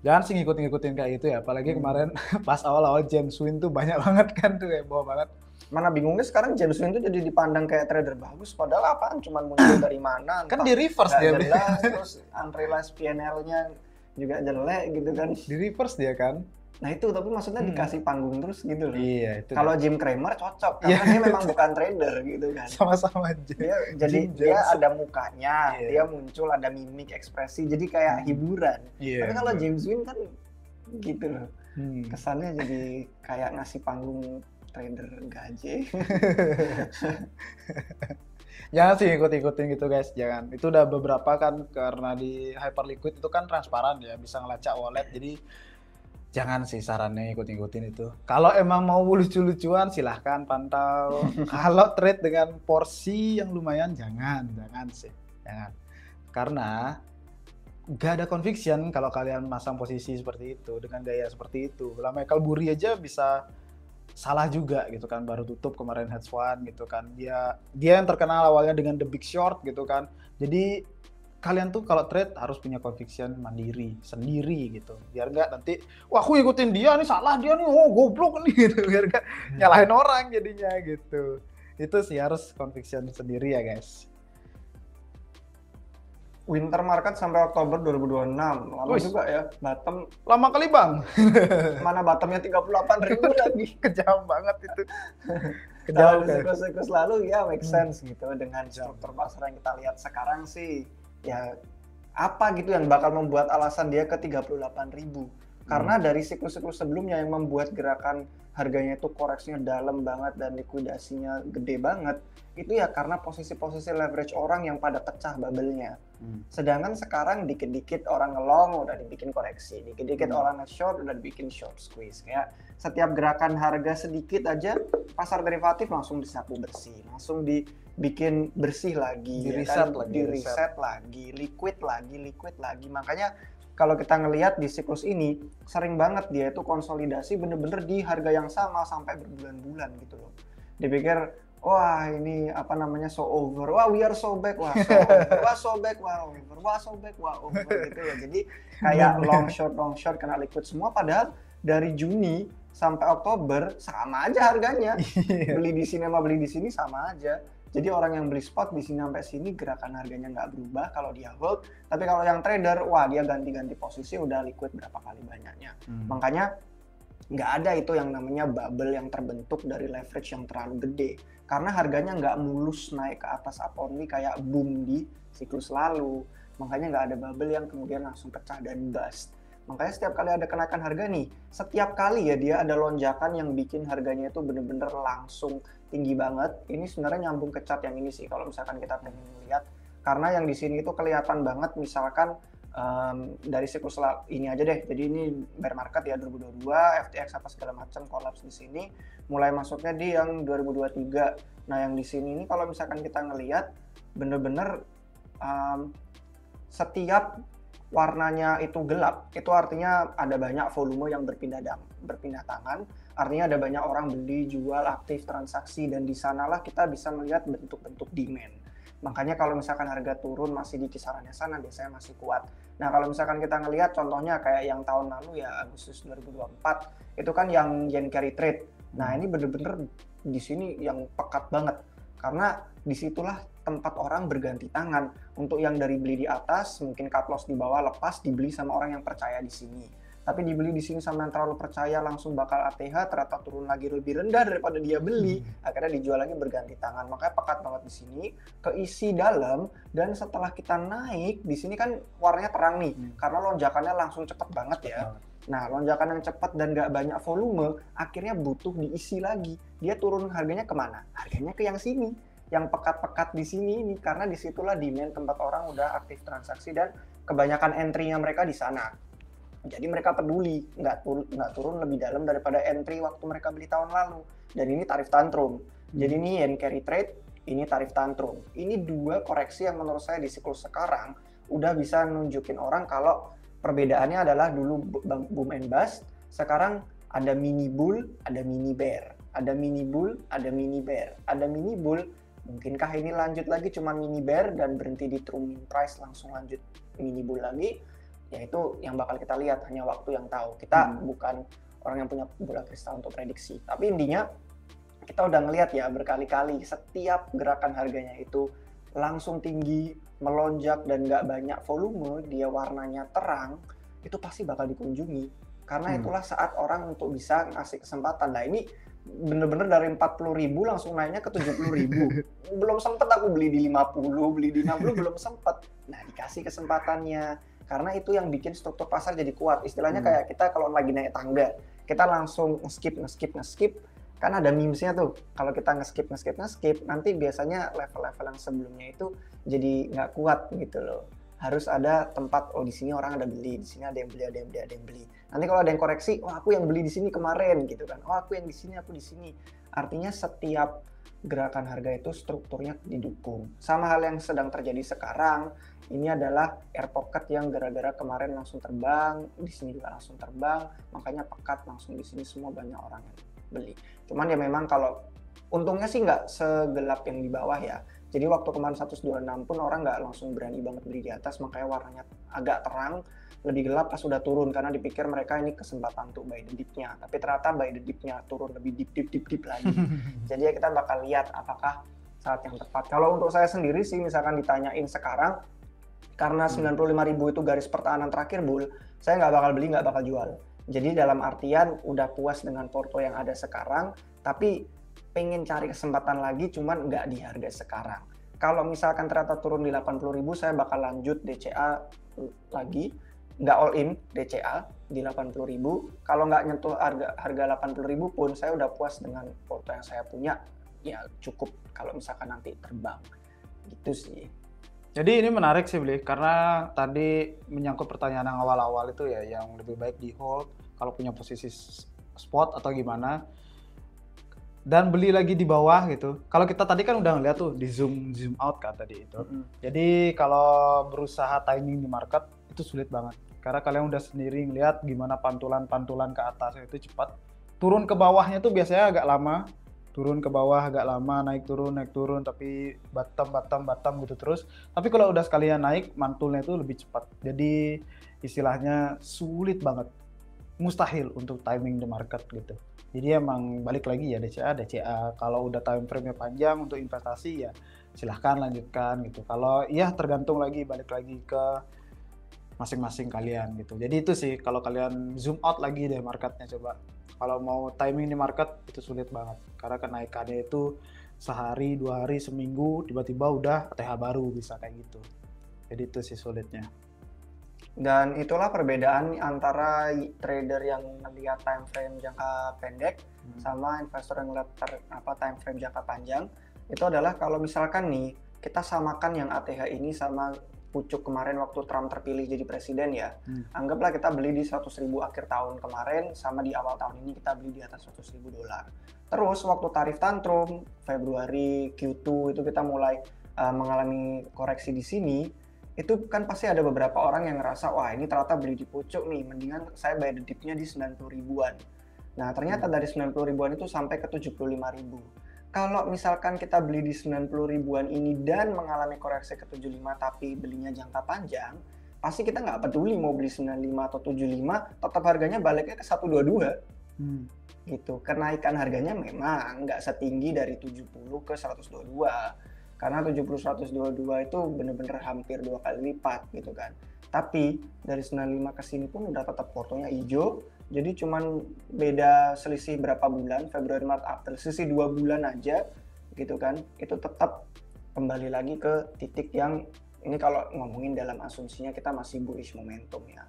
Jangan sih ngikutin kayak gitu ya, apalagi kemarin pas awal-awal James Wynn tuh banyak banget kan tuh heboh banget. Mana bingungnya sekarang James Wynn tuh jadi dipandang kayak trader bagus, padahal apaan cuman muncul dari mana? Kan di reverse dia. Jelas, terus unrealized PNL-nya juga jelek gitu kan. Di reverse dia kan. Nah itu tapi maksudnya dikasih panggung terus gitu loh. Iya, itu. Kalau Jim Cramer cocok karena dia memang bukan trader gitu kan. Sama-sama aja. Dia ada mukanya, dia muncul ada mimik, ekspresi, jadi kayak hiburan. Tapi kalau James Wynn kan gitu loh. Kesannya jadi kayak ngasih panggung trader gaje. Jangan sih ikut-ikutin gitu guys, jangan. Itu udah beberapa kan, karena di Hyperliquid itu kan transparan ya, bisa ngelacak wallet, jadi jangan sih sarannya ikut-ikutin itu. Kalau emang mau lucu-lucuan silahkan pantau. Kalau trade dengan porsi yang lumayan jangan sih, jangan. Karena gak ada conviction kalau kalian masang posisi seperti itu dengan gaya seperti itu. Lah Michael Burry aja bisa salah juga gitu kan, baru tutup kemarin hedge fund gitu kan. Dia yang terkenal awalnya dengan the big short gitu kan. Jadi kalian tuh kalau trade harus punya conviction mandiri sendiri gitu. Biar nggak nanti wah aku ikutin dia nih, salah dia nih, oh goblok nih gitu. Biar nggak nyalahin orang jadinya gitu. Itu sih harus conviction sendiri ya guys. Winter market sampai Oktober 2026, lama Wih, juga ya. Bottom lama kali bang. mana bottomnya 38.000 lagi. Kejam banget itu. Kalau Kejam di kan. siklus-siklus lalu ya make sense gitu dengan struktur pasar yang kita lihat sekarang sih ya apa gitu yang bakal membuat alasan dia ke 38.000. Karena dari siklus-siklus sebelumnya yang membuat gerakan harganya itu koreksinya dalam banget dan likuidasinya gede banget, itu ya karena posisi-posisi leverage orang yang pada pecah bubble-nya. Sedangkan sekarang dikit-dikit orang ngelong udah dibikin koreksi, dikit-dikit orang nge-short udah dibikin short squeeze. Kayak setiap gerakan harga sedikit aja pasar derivatif langsung disapu bersih, langsung dibikin bersih lagi, di reset lagi, liquid lagi. Makanya kalau kita ngelihat di siklus ini sering banget dia itu konsolidasi bener-bener di harga yang sama sampai berbulan-bulan gitu loh. Dipikir wah ini apa namanya so over, wah we are so back, wah so over, wah so back, wah over, wah so back, wah over gitu loh. Jadi kayak long short kena liquid semua, padahal dari Juni sampai Oktober sama aja harganya. Beli di sini sama beli di sini sama aja. Jadi orang yang beli spot di sini sampai sini gerakan harganya nggak berubah kalau dia hold. Tapi kalau yang trader, wah dia ganti-ganti posisi udah liquid berapa kali banyaknya. Makanya nggak ada itu yang namanya bubble yang terbentuk dari leverage yang terlalu gede. Karena harganya nggak mulus naik ke atas up only kayak boom di siklus lalu. Makanya nggak ada bubble yang kemudian langsung pecah dan bust. Makanya setiap kali ada kenaikan harga nih, setiap kali ya dia ada lonjakan yang bikin harganya itu bener-bener langsung tinggi banget. Ini sebenarnya nyambung ke chart yang ini sih kalau misalkan kita pengen lihat. Karena yang di sini itu kelihatan banget misalkan dari siklus ini aja deh. Jadi ini bear market ya 2022, FTX apa segala macam kolaps di sini. Mulai masuknya di yang 2023. Nah yang di sini ini kalau misalkan kita ngelihat bener-bener setiap warnanya itu gelap, itu artinya ada banyak volume yang berpindah tangan, artinya ada banyak orang beli, jual, aktif, transaksi, dan di sanalah kita bisa melihat bentuk-bentuk demand. Makanya kalau misalkan harga turun masih di kisarannya sana, biasanya masih kuat. Nah kalau misalkan kita ngelihat contohnya kayak yang tahun lalu ya Agustus 2024, itu kan yang yen carry trade. Nah ini bener-bener di sini yang pekat banget, karena disitulah tempat orang berganti tangan untuk yang dari beli di atas mungkin cut loss di bawah lepas dibeli sama orang yang percaya di sini, tapi dibeli di sini sama yang terlalu percaya langsung bakal ATH ternyata turun lagi lebih rendah daripada dia beli, akhirnya dijual lagi berganti tangan. Makanya pekat banget di sini, keisi dalam, dan setelah kita naik di sini kan warnanya terang nih karena lonjakannya langsung cepet banget ya. Nah lonjakan yang cepat dan nggak banyak volume akhirnya butuh diisi lagi. Dia turun harganya kemana? Harganya ke yang sini, yang pekat-pekat di sini ini, karena disitulah demand tempat orang udah aktif transaksi dan kebanyakan entry-nya mereka di sana. Jadi mereka peduli, nggak turun lebih dalam daripada entry waktu mereka beli tahun lalu. Dan ini tarif tantrum. Jadi ini yen carry trade, ini tarif tantrum. Ini dua koreksi yang menurut saya di siklus sekarang udah bisa nunjukin orang kalau perbedaannya adalah dulu boom and bust, sekarang ada mini bull, ada mini bear. Ada mini bull, ada mini bear. Ada mini bull, mungkinkah ini lanjut lagi cuma mini bear dan berhenti di true price langsung lanjut mini bull lagi? Ya itu yang bakal kita lihat, hanya waktu yang tahu. Kita bukan orang yang punya bola kristal untuk prediksi. Tapi intinya kita udah ngelihat ya berkali-kali setiap gerakan harganya itu langsung tinggi, melonjak dan nggak banyak volume, dia warnanya terang, itu pasti bakal dikunjungi. Karena itulah saat orang untuk bisa ngasih kesempatan. Nah ini bener-bener dari 40.000 langsung naiknya ke 70.000. Belum sempet aku beli di 50, beli di 60 belum sempet. Nah dikasih kesempatannya. Karena itu yang bikin struktur pasar jadi kuat. Istilahnya kayak kita kalau lagi naik tangga, kita langsung nge-skip. Kan ada memes-nya tuh. Kalau kita nge-skip, nanti biasanya level-level yang sebelumnya itu jadi nggak kuat gitu loh. harus ada tempat, oh di sini orang ada beli, di sini ada yang beli, ada yang beli, ada yang beli. Nanti kalau ada yang koreksi, oh aku yang beli di sini kemarin gitu kan. Oh aku yang di sini, aku di sini. Artinya setiap gerakan harga itu strukturnya didukung. Sama hal yang sedang terjadi sekarang, ini adalah air pocket yang gara-gara kemarin langsung terbang, di sini juga langsung terbang, makanya pekat langsung di sini semua banyak orang yang beli. Cuman ya memang kalau untungnya sih nggak segelap yang di bawah ya. Jadi waktu kemarin 126 pun orang nggak langsung berani banget beli di atas, makanya warnanya agak terang, lebih gelap pas sudah turun karena dipikir mereka ini kesempatan untuk buy the dip-nya. Tapi ternyata buy the dip-nya turun lebih dip lagi. Jadi ya kita bakal lihat apakah saat yang tepat. Kalau untuk saya sendiri sih misalkan ditanyain sekarang, karena 95.000 itu garis pertahanan terakhir bull, saya nggak bakal beli, nggak bakal jual. Jadi dalam artian udah puas dengan porto yang ada sekarang, tapi pengen cari kesempatan lagi cuman nggak di harga sekarang. Kalau misalkan ternyata turun di 80.000, saya bakal lanjut DCA lagi, nggak all in DCA di 80.000. Kalau nggak nyentuh harga 80.000 pun saya udah puas dengan porto yang saya punya, ya cukup kalau misalkan nanti terbang. Gitu sih. Jadi ini menarik sih Bli, karena tadi menyangkut pertanyaan yang awal-awal itu ya, yang lebih baik di hold kalau punya posisi spot atau gimana, dan beli lagi di bawah gitu. Kalau kita tadi kan udah ngeliat tuh di zoom out kan tadi itu. Jadi kalau berusaha timing di market itu sulit banget. Karena kalian udah sendiri ngeliat gimana pantulan-pantulan ke atasnya itu cepat. Turun ke bawahnya tuh biasanya agak lama. Turun ke bawah agak lama, naik turun, tapi bottom gitu terus. Tapi kalau udah sekalian naik, mantulnya itu lebih cepat. Jadi istilahnya sulit banget. Mustahil untuk timing the market gitu. Jadi emang balik lagi ya DCA. Kalau udah time frame-nya panjang untuk investasi ya silahkan lanjutkan gitu. Kalau iya tergantung lagi, balik lagi ke masing-masing kalian gitu. Jadi itu sih kalau kalian zoom out lagi deh marketnya coba. Kalau mau timing di market itu sulit banget. Karena kenaikannya itu sehari, 2 hari, seminggu tiba-tiba udah ATH baru bisa kayak gitu. Jadi itu sih sulitnya. Dan itulah perbedaan antara trader yang melihat time frame jangka pendek sama investor yang melihat time frame jangka panjang. Itu adalah kalau misalkan nih kita samakan yang ATH ini sama pucuk kemarin waktu Trump terpilih jadi presiden ya. Anggaplah kita beli di 100.000 akhir tahun kemarin sama di awal tahun ini kita beli di atas $100.000. Terus waktu tarif tantrum Februari Q2 itu kita mulai mengalami koreksi di sini. Itu kan pasti ada beberapa orang yang ngerasa, wah ini ternyata beli di pucuk nih, mendingan saya buy the dip-nya di 90 ribuan. Nah ternyata dari 90 ribuan itu sampai ke 75 ribu. Kalau misalkan kita beli di 90 ribuan ini dan mengalami koreksi ke 75 tapi belinya jangka panjang, pasti kita nggak peduli mau beli 95 atau 75, tetap harganya baliknya ke 122. Gitu. Kenaikan harganya memang nggak setinggi dari 70 ke 122. Karena 70-122 itu bener-bener hampir 2 kali lipat gitu kan. Tapi dari 95 ke sini pun udah tetap portonya hijau. Jadi cuman beda selisih berapa bulan, Februari, Maret, April, selisih 2 bulan aja gitu kan. Itu tetap kembali lagi ke titik yang ini kalau ngomongin dalam asumsinya kita masih bullish momentum ya.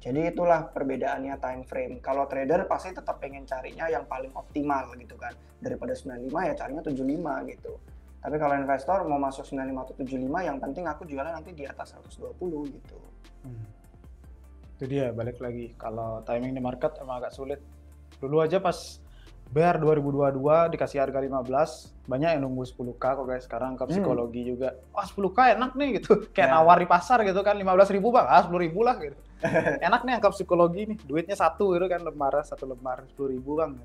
Jadi itulah perbedaannya time frame. Kalau trader pasti tetap pengen carinya yang paling optimal gitu kan. Daripada 95 ya carinya 75 gitu. Tapi kalau investor mau masuk 95 atau 75, yang penting aku jualnya nanti di atas 120 gitu. Itu dia, balik lagi. Kalau timing di market emang agak sulit. Dulu aja pas bear 2022 dikasih harga 15, banyak yang nunggu 10k kok guys. Sekarang ke psikologi juga. Wah 10k enak nih gitu. Kayak nawar di pasar gitu kan, 15.000 bang, 10.000 lah gitu. Enak nih angkap psikologi nih, duitnya satu gitu kan, satu lembar 10.000 bang.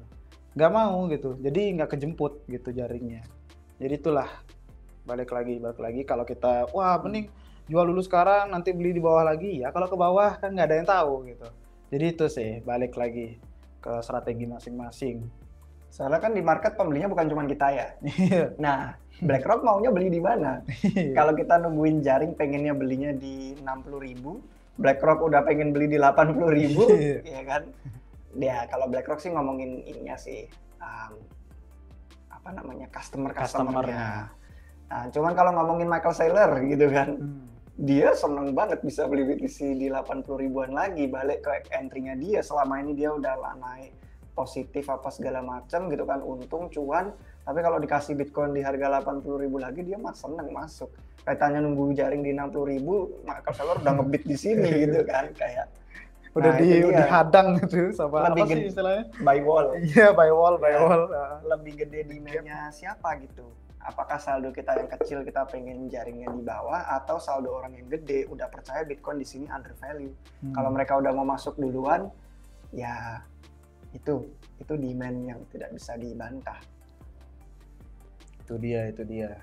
Nggak mau gitu, jadi nggak kejemput gitu jaringnya. Jadi itulah balik lagi kalau kita wah mending jual dulu sekarang nanti beli di bawah lagi ya, kalau ke bawah kan nggak ada yang tahu gitu. Jadi itu sih balik lagi ke strategi masing-masing. Soalnya kan di market pembelinya bukan cuma kita ya. Nah BlackRock maunya beli di mana? Kalau kita nungguin jaring pengennya belinya di 60.000, BlackRock udah pengen beli di 80.000, ya kan? Ya kalau BlackRock sih ngomongin ininya sih. Customer-nya. Nah, cuman kalau ngomongin Michael Saylor gitu kan, dia seneng banget bisa beli BTC di 80 ribuan lagi, balik ke entry-nya dia. Selama ini dia udah naik positif apa segala macam gitu kan, untung cuan. Tapi kalau dikasih Bitcoin di harga 80.000 lagi dia mah seneng masuk. Kaitannya nunggu jaring di 60.000, Michael Saylor udah ngebit di sini gitu kan kayak. Udah Nah, itu dia. dihadang gitu sama Lebih apa sih istilahnya? Buy wall. Iya, buy wall. Lebih gede demand-nya siapa gitu. Apakah saldo kita yang kecil kita pengen jaringnya di bawah, atau saldo orang yang gede udah percaya Bitcoin di sini under value. Kalau mereka udah mau masuk duluan, ya itu demand yang tidak bisa dibantah. Itu dia.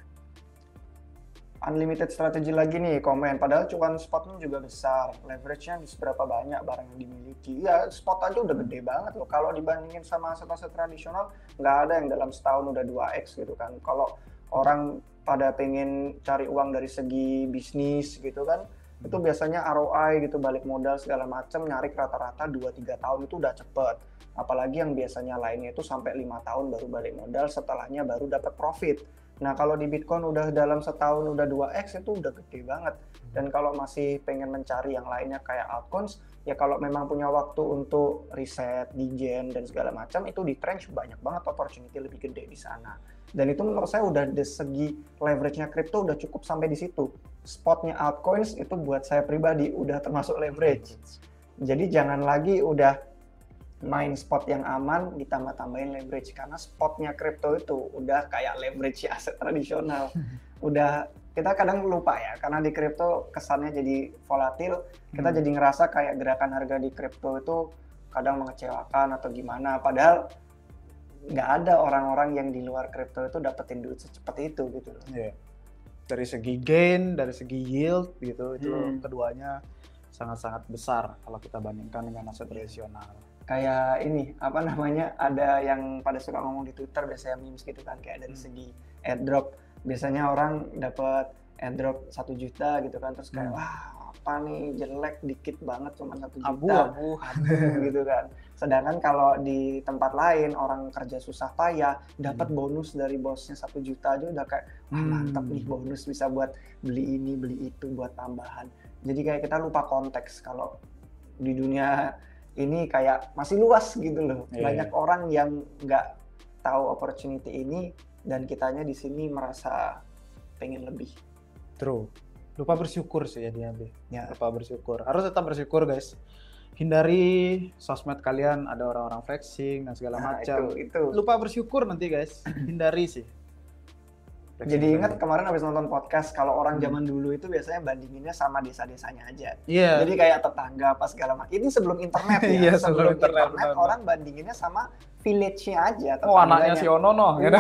Unlimited strategi lagi nih komen, padahal cuan spotnya juga besar, leverage-nya di seberapa banyak barang yang dimiliki. Ya spot aja udah gede banget loh, kalau dibandingin sama aset-aset tradisional nggak ada yang dalam setahun udah 2x gitu kan. Kalau orang pada pengen cari uang dari segi bisnis gitu kan, itu biasanya ROI gitu, balik modal segala macam, nyari rata-rata 2-3 tahun itu udah cepet. Apalagi yang biasanya lainnya itu sampai 5 tahun baru balik modal, setelahnya baru dapat profit. Nah kalau di Bitcoin udah dalam setahun udah 2x itu udah gede banget. Dan kalau masih pengen mencari yang lainnya kayak altcoins, ya kalau memang punya waktu untuk riset, digen dan segala macam, itu di trench banyak banget opportunity lebih gede di sana. Dan itu menurut saya udah dari segi leverage-nya crypto udah cukup sampai di situ. Spotnya altcoins itu buat saya pribadi udah termasuk leverage. Jadi jangan lagi udah main spot yang aman ditambah-tambahin leverage, karena spotnya crypto itu udah kayak leverage aset tradisional. Udah kita kadang lupa ya, karena di crypto kesannya jadi volatil, kita jadi ngerasa kayak gerakan harga di crypto itu kadang mengecewakan atau gimana, padahal nggak ada orang-orang yang di luar crypto itu dapetin duit secepat itu gitu loh. Yeah. Dari segi gain, dari segi yield gitu, itu keduanya sangat-sangat besar kalau kita bandingkan dengan aset tradisional. Kayak ini, apa namanya, ada yang pada suka ngomong di Twitter, biasanya memes gitu kan, kayak dari segi airdrop. Biasanya orang dapat airdrop 1 juta gitu kan, terus kayak, wah apa nih, jelek, dikit banget, cuma 1 juta. Abu gitu kan. Sedangkan kalau di tempat lain, orang kerja susah payah, dapat bonus dari bosnya 1 juta aja udah kayak, wah mantap nih, bonus bisa buat beli ini, beli itu, buat tambahan. Jadi kayak kita lupa konteks kalau di dunia ini kayak masih luas gitu loh. Banyak orang yang nggak tahu opportunity ini, dan kitanya di sini merasa pengen lebih. True. Lupa bersyukur sih jadinya, Be. Ya. Lupa bersyukur. Harus tetap bersyukur, guys. Hindari sosmed kalian ada orang-orang flexing dan segala macam. Itu. Lupa bersyukur nanti, guys. Hindari sih. Jadi ingat kemarin habis nonton podcast, kalau orang zaman dulu itu biasanya bandinginnya sama desa-desanya aja. Yeah. Jadi kayak tetangga apa segala macam. Ini sebelum internet ya. Iya, sebelum internet orang bandinginnya sama village-nya aja. Oh, anaknya si Onono. Gitu.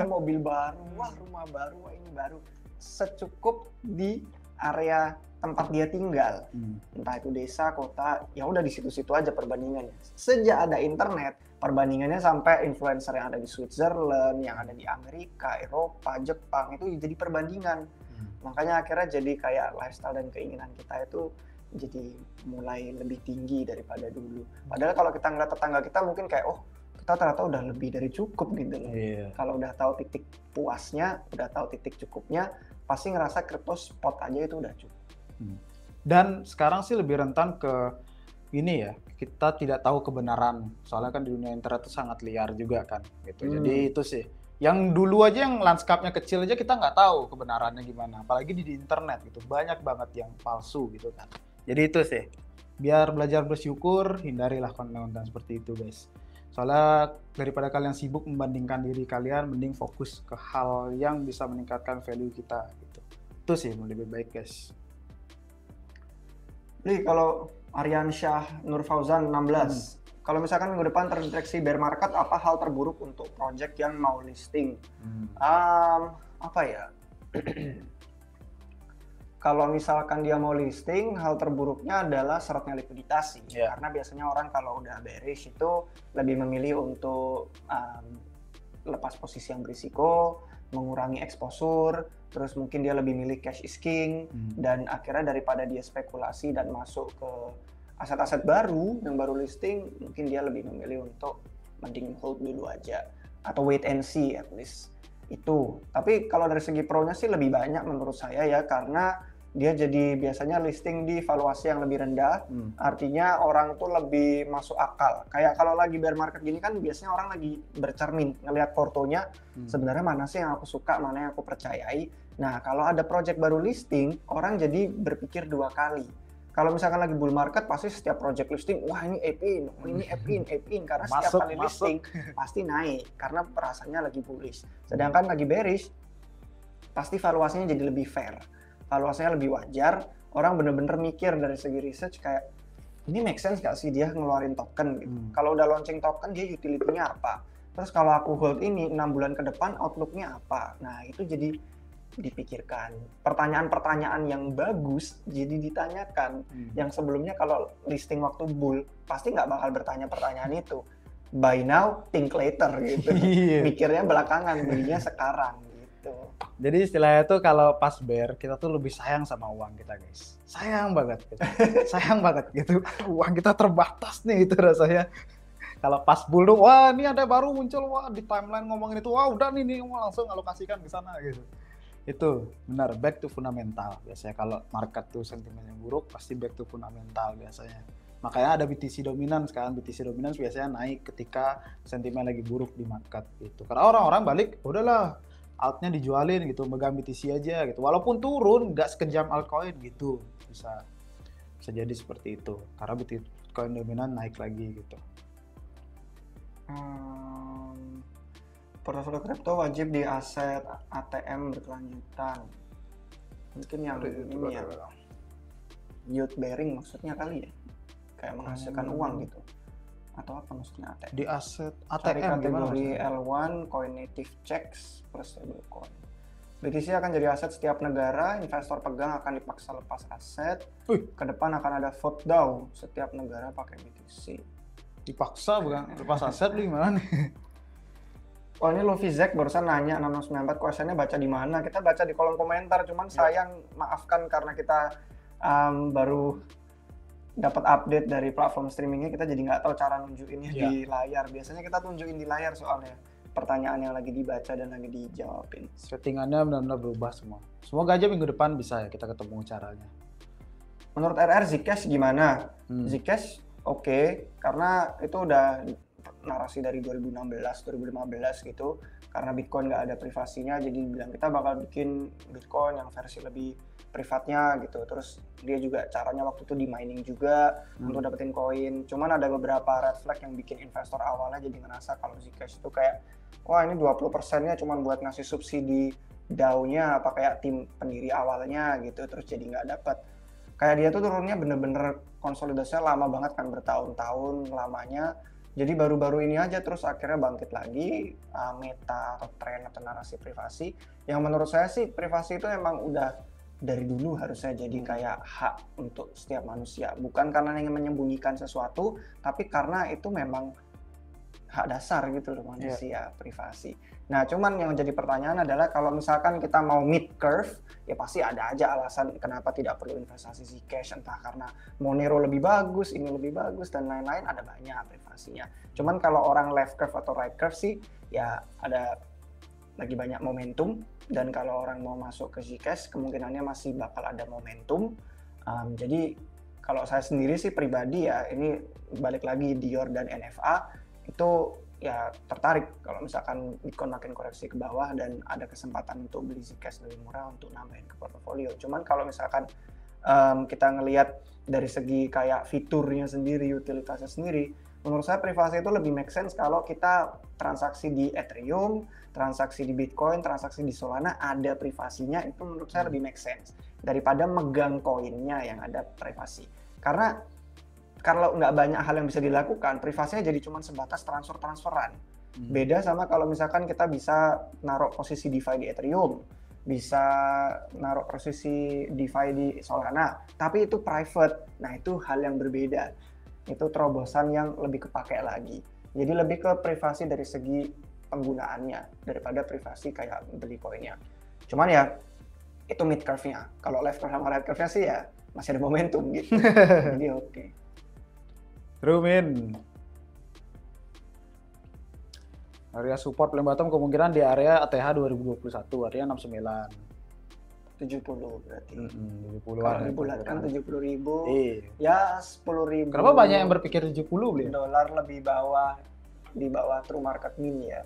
Mobil baru, wah rumah baru, wah ini baru. Secukup di area tempat dia tinggal. Entah itu desa, kota, ya udah di situ-situ aja perbandingannya. Sejak ada internet, perbandingannya sampai influencer yang ada di Switzerland, yang ada di Amerika, Eropa, Jepang, itu jadi perbandingan. Makanya akhirnya jadi kayak lifestyle dan keinginan kita itu jadi mulai lebih tinggi daripada dulu. Padahal kalau kita ngeliat tetangga kita mungkin kayak, oh kita ternyata udah lebih dari cukup gitu loh. Kalau udah tahu titik puasnya, udah tahu titik cukupnya, pasti ngerasa crypto spot aja itu udah cukup. Dan sekarang sih lebih rentan ke ini ya, kita tidak tahu kebenaran, soalnya kan di dunia internet itu sangat liar juga kan gitu. Jadi itu sih yang dulu aja, yang lanskapnya kecil aja kita nggak tahu kebenarannya gimana, apalagi di internet gitu, banyak banget yang palsu gitu kan. Jadi itu sih, biar belajar bersyukur, hindarilah konten-konten seperti itu, guys. Soalnya daripada kalian sibuk membandingkan diri kalian, mending fokus ke hal yang bisa meningkatkan value kita gitu. Itu sih lebih baik, guys. Nih kalau Aryansyah Nur Fauzan 16, kalau misalkan minggu depan terdeteksi bear market, apa hal terburuk untuk project yang mau listing? Apa ya? Kalau misalkan dia mau listing, hal terburuknya adalah syaratnya likuiditas sih. Karena biasanya orang kalau udah bearish itu lebih memilih untuk lepas posisi yang berisiko, mengurangi exposure, terus mungkin dia lebih milih cash is king, dan akhirnya daripada dia spekulasi dan masuk ke aset-aset baru yang baru listing, mungkin dia lebih memilih untuk mending hold dulu aja atau wait and see at least itu. Tapi kalau dari segi pro-nya sih lebih banyak menurut saya ya, karena dia jadi biasanya listing di valuasi yang lebih rendah. Artinya orang tuh lebih masuk akal. Kayak kalau lagi bear market gini kan biasanya orang lagi bercermin, ngelihat portonya, sebenarnya mana sih yang aku suka, mana yang aku percayai. Nah, kalau ada project baru listing, orang jadi berpikir 2 kali. Kalau misalkan lagi bull market, pasti setiap project listing, wah ini ape-in, oh ini ape-in, karena setiap kali listing pasti naik, karena rasanya lagi bullish. Sedangkan lagi bearish, pasti valuasinya jadi lebih fair. Valuasinya lebih wajar, orang bener-bener mikir dari segi research kayak, ini make sense gak sih dia ngeluarin token gitu. Kalau udah launching token, dia utility-nya apa? Terus kalau aku hold ini 6 bulan ke depan, outlook-nya apa? Nah, itu jadi dipikirkan. Pertanyaan-pertanyaan yang bagus jadi ditanyakan. Yang sebelumnya kalau listing waktu bull, pasti nggak bakal bertanya pertanyaan itu. Buy now, think later gitu. Mikirnya belakangan, belinya sekarang gitu. Jadi istilahnya tuh kalau pas bear, kita tuh lebih sayang sama uang kita, guys. Sayang banget gitu. Sayang banget gitu. Uang kita terbatas nih itu rasanya. Kalau pas bull tuh, wah ini ada baru muncul, wah di timeline ngomongin itu, wah udah nih langsung alokasikan ke sana gitu. Itu benar, back to fundamental. Biasanya kalau market tuh sentimennya buruk, pasti back to fundamental biasanya. Makanya ada BTC dominan sekarang. BTC dominan biasanya naik ketika sentimen lagi buruk di market gitu. Karena orang-orang balik, udahlah altnya dijualin gitu, megang BTC aja gitu. Walaupun turun, nggak sekejam altcoin gitu. Bisa jadi seperti itu. Karena Bitcoin dominan naik lagi gitu. Portofolio kripto wajib di aset ATM berkelanjutan. Mungkin yang ini ya, yield bearing maksudnya kali ya, kayak menghasilkan uang gitu. Atau apa maksudnya ATM? Di aset Cari ATM kategori L1, coin native checks plus stablecoin. BTC akan jadi aset setiap negara, investor pegang akan dipaksa lepas aset. Ke depan akan ada vote down setiap negara pakai BTC. Dipaksa bukan lepas aset lu gimana nih? Oh ini Luffy Zack barusan nanya 6694 questionnya baca di mana? Kita baca di kolom komentar, cuman sayang maafkan karena kita baru dapat update dari platform streamingnya, kita jadi nggak tahu cara nunjukinnya di layar. Biasanya kita tunjukin di layar soalnya pertanyaan yang lagi dibaca dan lagi dijawabin. Settingannya benar-benar berubah semua. Semoga aja minggu depan bisa ya kita ketemu caranya. Menurut RR Zcash gimana? Zcash oke, karena itu udah narasi dari 2016-2015 gitu, karena Bitcoin nggak ada privasinya, jadi bilang kita bakal bikin Bitcoin yang versi lebih privatnya gitu. Terus dia juga caranya waktu itu di mining juga untuk dapetin koin. Cuman ada beberapa red flag yang bikin investor awalnya jadi ngerasa kalau Zcash itu kayak, wah ini 20%-nya cuman buat ngasih subsidi DAO-nya apa kayak tim pendiri awalnya gitu, terus jadi nggak dapet. Kayak dia tuh turunnya bener-bener konsolidasinya lama banget kan, bertahun-tahun lamanya. Jadi baru-baru ini aja terus akhirnya bangkit lagi meta atau tren atau narasi privasi. Yang menurut saya sih privasi itu emang udah dari dulu harusnya jadi kayak hak untuk setiap manusia. Bukan karena ingin menyembunyikan sesuatu, tapi karena itu memang hak dasar gitu loh manusia, privasi. Nah cuman yang jadi pertanyaan adalah kalau misalkan kita mau mid curve, ya pasti ada aja alasan kenapa tidak perlu investasi Zcash, entah karena Monero lebih bagus, ini lebih bagus dan lain-lain, ada banyak privasinya. Cuman kalau orang left curve atau right curve sih ya ada lagi banyak momentum, dan kalau orang mau masuk ke Zcash kemungkinannya masih bakal ada momentum. Jadi kalau saya sendiri sih pribadi ya, ini balik lagi Dior dan NFA itu ya tertarik kalau misalkan Bitcoin makin koreksi ke bawah dan ada kesempatan untuk beli Zcash lebih murah untuk nambahin ke portofolio. Cuman kalau misalkan kita ngelihat dari segi kayak fiturnya sendiri, utilitasnya sendiri, menurut saya privasi itu lebih make sense kalau kita transaksi di Ethereum, transaksi di Bitcoin, transaksi di Solana ada privasinya, itu menurut saya lebih make sense daripada megang koinnya yang ada privasi. Karena kalau nggak banyak hal yang bisa dilakukan, privasinya jadi cuma sebatas transferan. Beda sama kalau misalkan kita bisa naruh posisi DeFi di Ethereum, bisa naruh posisi DeFi di Solana, tapi itu private. Nah itu hal yang berbeda. Itu terobosan yang lebih kepake lagi. Jadi lebih ke privasi dari segi penggunaannya daripada privasi kayak beli koinnya. Cuman ya itu mid curve-nya. Kalau left curve sama right curve-nya sih ya masih ada momentum gitu. Jadi oke. Rumin. Area support paling bottom kemungkinan di area ATH 2021, area 69. 70 berarti. 70-an. Kalau dibulatkan 70.000, Iya. ya 10.000. Kenapa banyak yang berpikir 70 beli? Dolar lebih bawah, di bawah true market mean ya.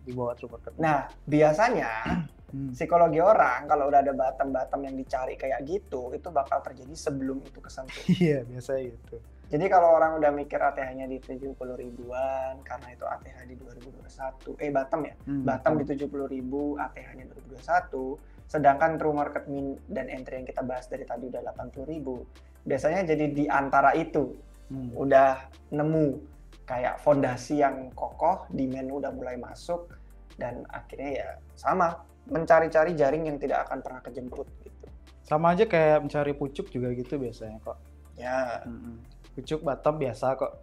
Di bawah true market. Nah, biasanya psikologi orang kalau udah ada bottom-bottom yang dicari kayak gitu, itu bakal terjadi sebelum itu kesentuh. Iya, biasa gitu. Jadi kalau orang udah mikir ATH-nya di 70 ribuan, karena itu ATH di 2021, bottom ya, bottom di 70 ribu, ATH-nya 2021, sedangkan true market mean dan entry yang kita bahas dari tadi udah 80 ribu, biasanya jadi di antara itu, udah nemu kayak fondasi yang kokoh, demand udah mulai masuk, dan akhirnya ya sama, mencari-cari jaring yang tidak akan pernah kejemput gitu. Sama aja kayak mencari pucuk juga gitu biasanya kok. Ya. Pucuk bottom biasa kok.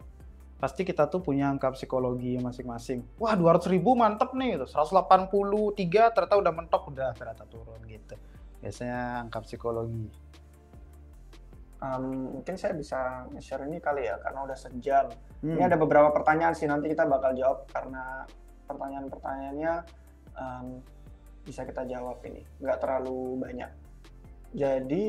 Pasti kita tuh punya angka psikologi masing-masing. Wah 200.000 mantep nih, 183 ternyata udah mentok, udah ternyata turun gitu. Biasanya angka psikologi. Mungkin saya bisa share ini kali ya, karena udah sejam. Ini ada beberapa pertanyaan sih, nanti kita bakal jawab karena pertanyaan-pertanyaannya bisa kita jawab ini, nggak terlalu banyak. Jadi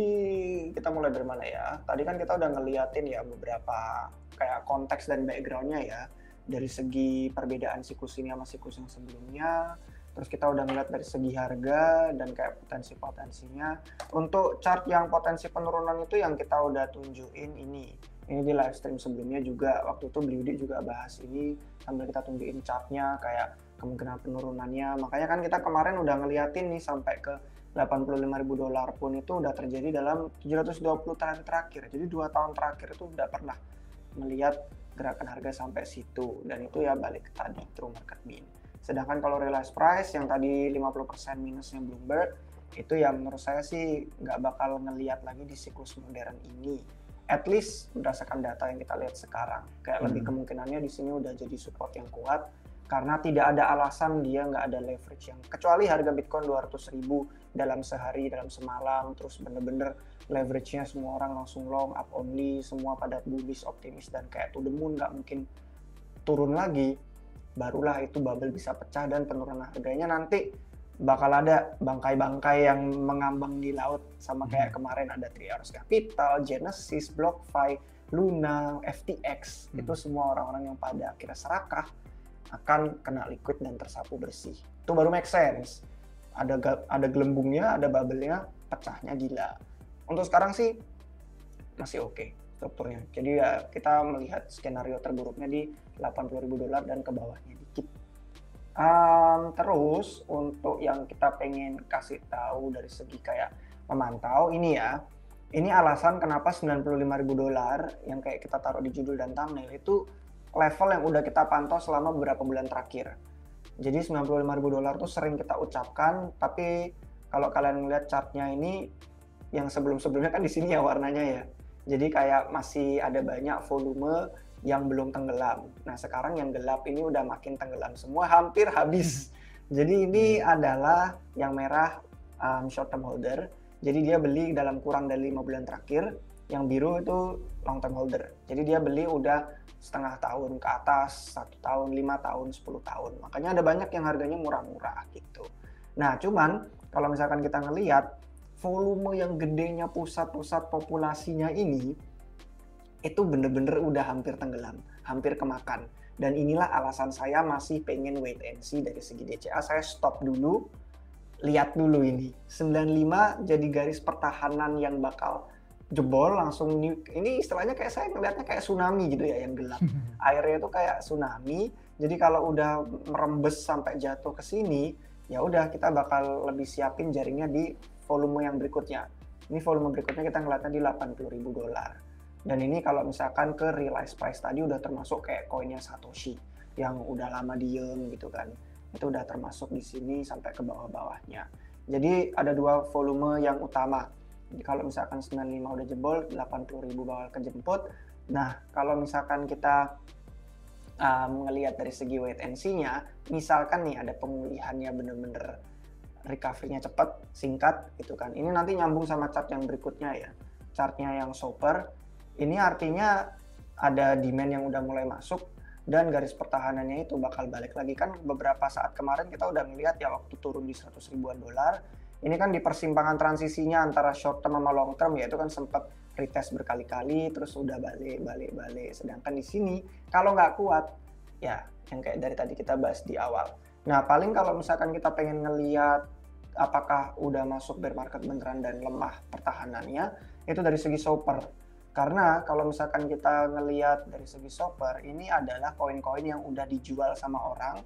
kita mulai dari mana ya? Tadi kan kita udah ngeliatin ya beberapa kayak konteks dan background-nya ya. Dari segi perbedaan siklus ini sama siklus yang sebelumnya. Terus kita udah ngeliat dari segi harga dan kayak potensi-potensinya. Untuk chart yang potensi penurunan itu yang kita udah tunjukin ini. Ini di live stream sebelumnya juga. Waktu itu Bliudi juga bahas ini sambil kita tunjukin chartnya kayak kemungkinan penurunannya. Makanya kan kita kemarin udah ngeliatin nih sampai ke $85.000 pun itu udah terjadi dalam 720 tahun terakhir. Jadi 2 tahun terakhir itu udah pernah melihat gerakan harga sampai situ, dan itu ya balik ke tadi true market mean. Sedangkan kalau realized price yang tadi 50% minusnya Bloomberg, itu ya menurut saya sih nggak bakal ngelihat lagi di siklus modern ini. At least berdasarkan data yang kita lihat sekarang, kayak lebih kemungkinannya di sini udah jadi support yang kuat. Karena tidak ada alasan dia nggak ada leverage yang, kecuali harga Bitcoin 200.000 dalam sehari, dalam semalam, terus bener-bener leverage-nya semua orang langsung long, up only, semua pada bullish, optimis, dan kayak to the moon nggak mungkin turun lagi, barulah itu bubble bisa pecah dan penurunan harganya nanti bakal ada bangkai-bangkai yang mengambang di laut, sama kayak kemarin ada Three Arrows Capital, Genesis, BlockFi, Luna, FTX, itu semua orang-orang yang pada akhirnya serakah akan kena liquid dan tersapu bersih. Itu baru make sense. Ada gelembungnya, ada bubble-nya, pecahnya gila. Untuk sekarang sih masih oke strukturnya. Jadi ya kita melihat skenario terburuknya di $80.000 dan ke bawahnya dikit. Terus untuk yang kita pengen kasih tahu dari segi kayak memantau ini ya. Ini alasan kenapa $95.000 yang kayak kita taruh di judul dan thumbnail itu level yang udah kita pantau selama beberapa bulan terakhir. Jadi $95.000 tuh sering kita ucapkan, tapi kalau kalian lihat chartnya ini, yang sebelum-sebelumnya kan di sini ya warnanya ya. Jadi kayak masih ada banyak volume yang belum tenggelam. Nah sekarang yang gelap ini udah makin tenggelam semua, hampir habis. Jadi ini adalah yang merah short term holder. Jadi dia beli dalam kurang dari 5 bulan terakhir. Yang biru itu long term holder. Jadi dia beli udah setengah tahun ke atas, 1 tahun, 5 tahun, 10 tahun. Makanya ada banyak yang harganya murah-murah gitu. Nah cuman kalau misalkan kita ngelihat volume yang gedenya pusat-pusat populasinya ini, itu bener-bener udah hampir tenggelam, hampir kemakan. Dan inilah alasan saya masih pengen wait and see dari segi DCA. Saya stop dulu, lihat dulu ini. 95 jadi garis pertahanan yang bakal jebol langsung, ini istilahnya kayak saya ngeliatnya kayak tsunami gitu ya yang gelap. Airnya itu kayak tsunami. Jadi kalau udah merembes sampai jatuh ke sini, ya udah kita bakal lebih siapin jaringnya di volume yang berikutnya. Ini volume berikutnya kita ngeliatnya di $80.000. Dan ini kalau misalkan ke realized price tadi udah termasuk kayak koinnya Satoshi yang udah lama diem gitu kan. Itu udah termasuk di sini sampai ke bawah-bawahnya. Jadi ada 2 volume yang utama. Jadi kalau misalkan 95 udah jebol, 80.000 bakal kejemput. Nah, kalau misalkan kita ngelihat dari segi wait and see-nya, misalkan nih ada pemulihannya bener-bener recovery-nya cepat, singkat gitu kan. Ini nanti nyambung sama chart yang berikutnya ya. Chartnya yang super. Ini artinya ada demand yang udah mulai masuk dan garis pertahanannya itu bakal balik lagi. Kan beberapa saat kemarin kita udah ngelihat ya waktu turun di 100 ribuan dolar, ini kan di persimpangan transisinya antara short term sama long term, yaitu kan sempat retest berkali-kali terus udah balik. Sedangkan di sini kalau nggak kuat ya yang kayak dari tadi kita bahas di awal. Nah, paling kalau misalkan kita pengen ngeliat apakah udah masuk bear market beneran dan lemah pertahanannya, itu dari segi shopper. Karena kalau misalkan kita ngeliat dari segi shopper, ini adalah koin-koin yang udah dijual sama orang,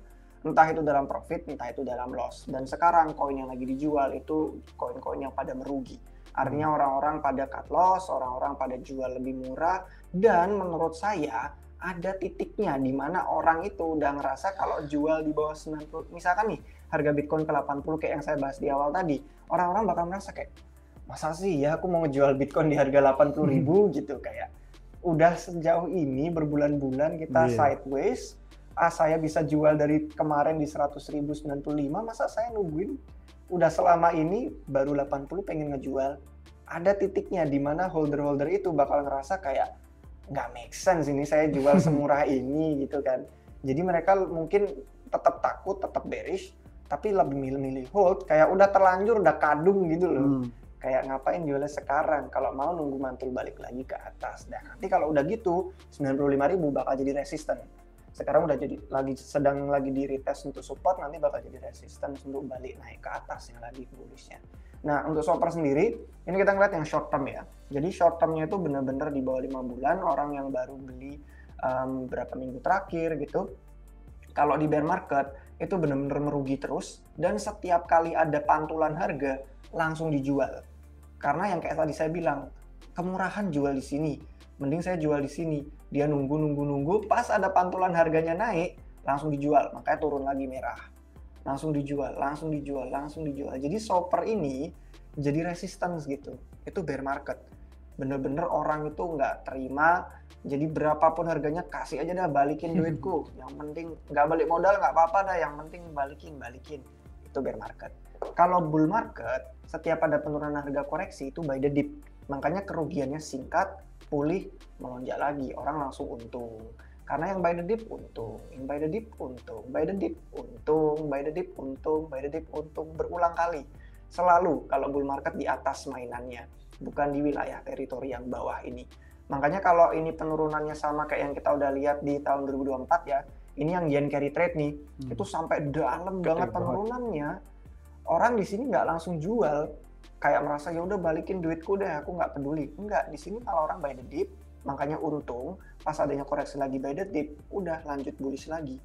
entah itu dalam profit, entah itu dalam loss. Dan sekarang koin yang lagi dijual itu koin-koin yang pada merugi. Artinya orang-orang pada cut loss, orang-orang pada jual lebih murah, dan menurut saya ada titiknya di mana orang itu udah ngerasa kalau jual di bawah 90, misalkan nih harga Bitcoin ke 80 kayak yang saya bahas di awal tadi, orang-orang bakal merasa kayak, masa sih ya aku mau ngejual Bitcoin di harga 80.000 gitu, kayak udah sejauh ini berbulan-bulan kita sideways, saya bisa jual dari kemarin di 100.095, masa saya nungguin udah selama ini baru 80 pengen ngejual. Ada titiknya di mana holder-holder itu bakal ngerasa kayak nggak make sense ini saya jual semurah ini gitu kan. Jadi mereka mungkin tetap takut, tetap bearish, tapi lebih milih-milih hold, kayak udah terlanjur, udah kadung gitu loh. Kayak ngapain jualnya sekarang, kalau mau nunggu mantul balik lagi ke atas. Dan nanti kalau udah gitu 95.000 bakal jadi resisten. Sekarang udah jadi sedang lagi di retest untuk support, nanti bakal jadi resisten untuk balik naik ke atas yang lagi bullishnya. Nah, untuk shopper sendiri, ini kita ngeliat yang short term ya. Jadi short termnya itu benar-benar di bawah 5 bulan, orang yang baru beli berapa minggu terakhir gitu. Kalau di bear market, itu benar-benar merugi terus, dan setiap kali ada pantulan harga, langsung dijual. Karena yang kayak tadi saya bilang, kemurahan jual di sini, mending saya jual di sini. Dia nunggu, pas ada pantulan harganya naik, langsung dijual, makanya turun lagi merah. Langsung dijual. Jadi shopper ini jadi resistance gitu. Itu bear market. Bener-bener orang itu nggak terima, jadi berapapun harganya kasih aja dah, balikin duitku. Yang penting nggak balik modal nggak apa-apa dah, yang penting balikin. Itu bear market. Kalau bull market, setiap ada penurunan harga koreksi itu by the dip. Makanya kerugiannya singkat, pulih, melonjak lagi, orang langsung untung. Karena yang by the dip untung, yang by the dip untung, by the dip untung, by the dip untung, by the dip untung, berulang kali. Selalu kalau bull market di atas mainannya, bukan di wilayah teritori yang bawah ini. Makanya kalau ini penurunannya sama kayak yang kita udah lihat di tahun 2024 ya, ini yang yen carry trade nih, itu sampai dalam banget penurunannya. Orang di sini nggak langsung jual, kayak merasa ya udah balikin duitku deh, aku nggak peduli. Enggak, di sini kalau orang buy the dip, makanya untung, pas adanya koreksi lagi buy the dip, udah lanjut bullish lagi.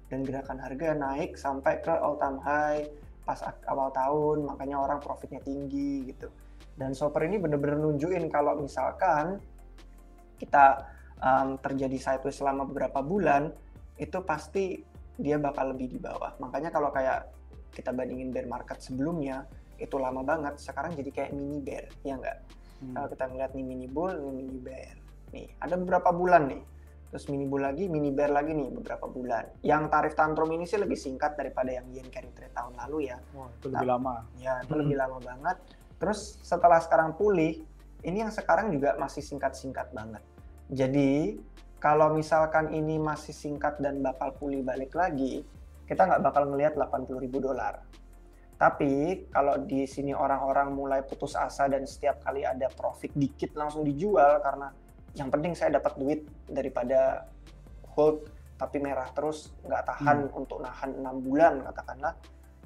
Dan gerakan harga naik sampai ke all time high pas awal tahun, makanya orang profitnya tinggi gitu. Dan shopper ini bener-bener nunjukin kalau misalkan kita terjadi sideways selama beberapa bulan, itu pasti dia bakal lebih di bawah. Makanya kalau kayak kita bandingin bear market sebelumnya, itu lama banget, sekarang jadi kayak mini bear, ya nggak? Kalau kita ngeliat nih mini bull, ini mini bear. Nih, ada beberapa bulan nih, terus mini bull lagi, mini bear lagi nih, beberapa bulan. Yang tarif tantrum ini sih lebih singkat daripada yang yen carry trade tahun lalu ya. Wah, itu lebih lama. Ya, itu lebih lama banget. Terus setelah sekarang pulih, ini yang sekarang juga masih singkat-singkat banget. Jadi, kalau misalkan ini masih singkat dan bakal pulih balik lagi, kita nggak bakal ngelihat $80.000. Tapi kalau di sini orang-orang mulai putus asa dan setiap kali ada profit dikit langsung dijual karena yang penting saya dapat duit daripada hold tapi merah terus nggak tahan untuk nahan 6 bulan katakanlah,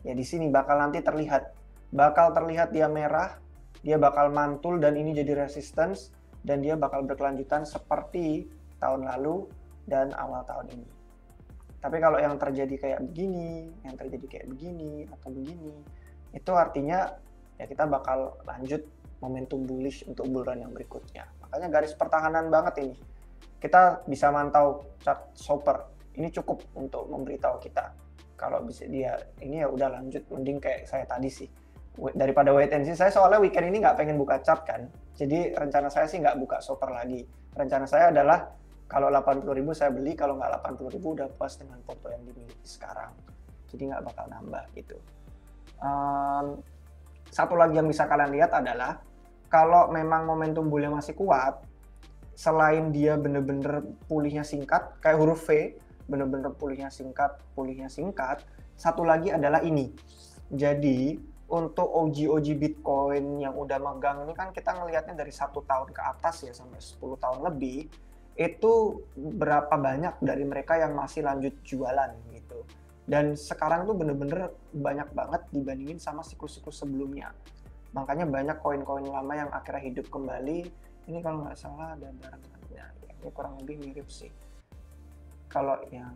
ya di sini bakal nanti bakal terlihat dia merah, dia bakal mantul dan ini jadi resistance dan dia bakal berkelanjutan seperti tahun lalu dan awal tahun ini. Tapi kalau yang terjadi kayak begini, yang terjadi kayak begini, atau begini, itu artinya ya kita bakal lanjut momentum bullish untuk bull run yang berikutnya. Makanya garis pertahanan banget ini. Kita bisa mantau chart shopper. Ini cukup untuk memberitahu kita. Kalau bisa dia, ini ya udah lanjut, mending kayak saya tadi sih. Daripada wait and see, saya soalnya weekend ini nggak pengen buka chart kan. Jadi rencana saya sih nggak buka shopper lagi. Rencana saya adalah kalau 80.000 saya beli, kalau nggak 80.000 udah puas dengan foto yang dimiliki sekarang. Jadi nggak bakal nambah gitu. Satu lagi yang bisa kalian lihat adalah kalau memang momentum bullnya masih kuat, selain dia bener-bener pulihnya singkat, kayak huruf V, bener-bener pulihnya singkat, satu lagi adalah ini. Jadi untuk OG Bitcoin yang udah megang ini kan kita ngelihatnya dari 1 tahun ke atas ya sampai 10 tahun lebih, itu berapa banyak dari mereka yang masih lanjut jualan gitu. Dan sekarang tuh bener-bener banyak banget dibandingin sama siklus-siklus sebelumnya. Makanya banyak koin-koin lama yang akhirnya hidup kembali. Ini kalau nggak salah ada barangnya, ya, ini kurang lebih mirip sih. Kalau yang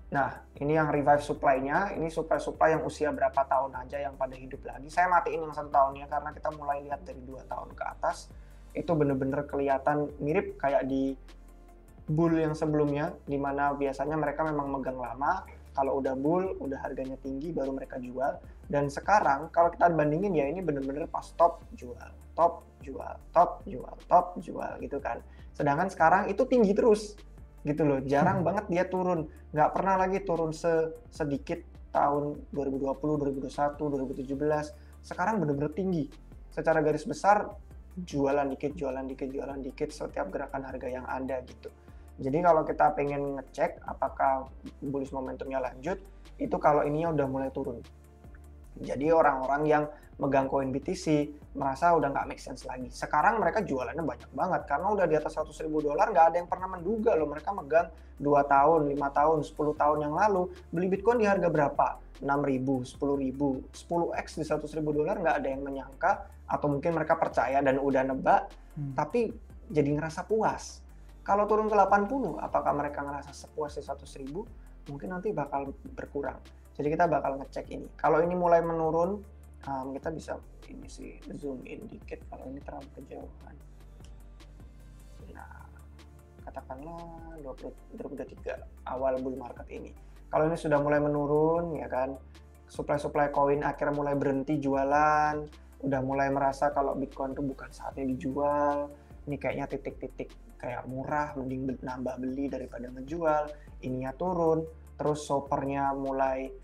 nah, ini yang revive supply-nya, ini supply-supply yang usia berapa tahun aja yang pada hidup lagi. Saya matiin yang 1 tahunnya karena kita mulai lihat dari 2 tahun ke atas. Itu bener-bener kelihatan mirip kayak di bull yang sebelumnya, di mana biasanya mereka memang megang lama. Kalau udah bull, udah harganya tinggi, baru mereka jual. Dan sekarang, kalau kita bandingin ya ini bener-bener pas top, jual, top, jual, top, jual, top, jual gitu kan. Sedangkan sekarang itu tinggi terus. Gitu loh, jarang banget dia turun, nggak pernah lagi turun sedikit tahun 2020, 2021, 2017, sekarang bener-bener tinggi. Secara garis besar, jualan dikit, jualan dikit, jualan dikit setiap gerakan harga yang ada gitu. Jadi kalau kita pengen ngecek apakah bullish momentumnya lanjut, itu kalau ininya udah mulai turun. Jadi orang-orang yang megang koin BTC merasa udah nggak make sense lagi. Sekarang mereka jualannya banyak banget karena udah di atas $100.000, nggak ada yang pernah menduga loh mereka megang 2 tahun, 5 tahun, 10 tahun yang lalu beli Bitcoin di harga berapa? 6.000, 10.000, 10x di $100.000 nggak ada yang menyangka, atau mungkin mereka percaya dan udah nebak, tapi jadi ngerasa puas. Kalau turun ke 80, apakah mereka ngerasa sepuas di 100.000? Mungkin nanti bakal berkurang. Jadi kita bakal ngecek ini. Kalau ini mulai menurun, kita bisa ini sih zoom in dikit kalau ini terlalu kejauhan. Nah, katakanlah 2023 awal bull market ini. Kalau ini sudah mulai menurun, ya kan, supply koin akhirnya mulai berhenti jualan, udah mulai merasa kalau Bitcoin itu bukan saatnya dijual. Ini kayaknya titik-titik kayak murah, mending nambah beli daripada ngejual. Ininya turun, terus shoppernya mulai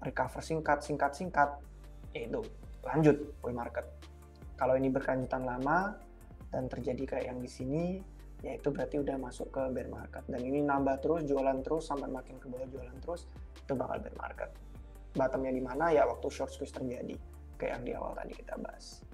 recover singkat, itu lanjut bull market. Kalau ini berkelanjutan lama dan terjadi kayak yang di sini, ya itu berarti udah masuk ke bear market. Dan ini nambah terus, jualan terus sampai makin ke bawah jualan terus, itu bakal bear market. Bottomnya di mana ya waktu short squeeze terjadi, kayak yang di awal tadi kita bahas.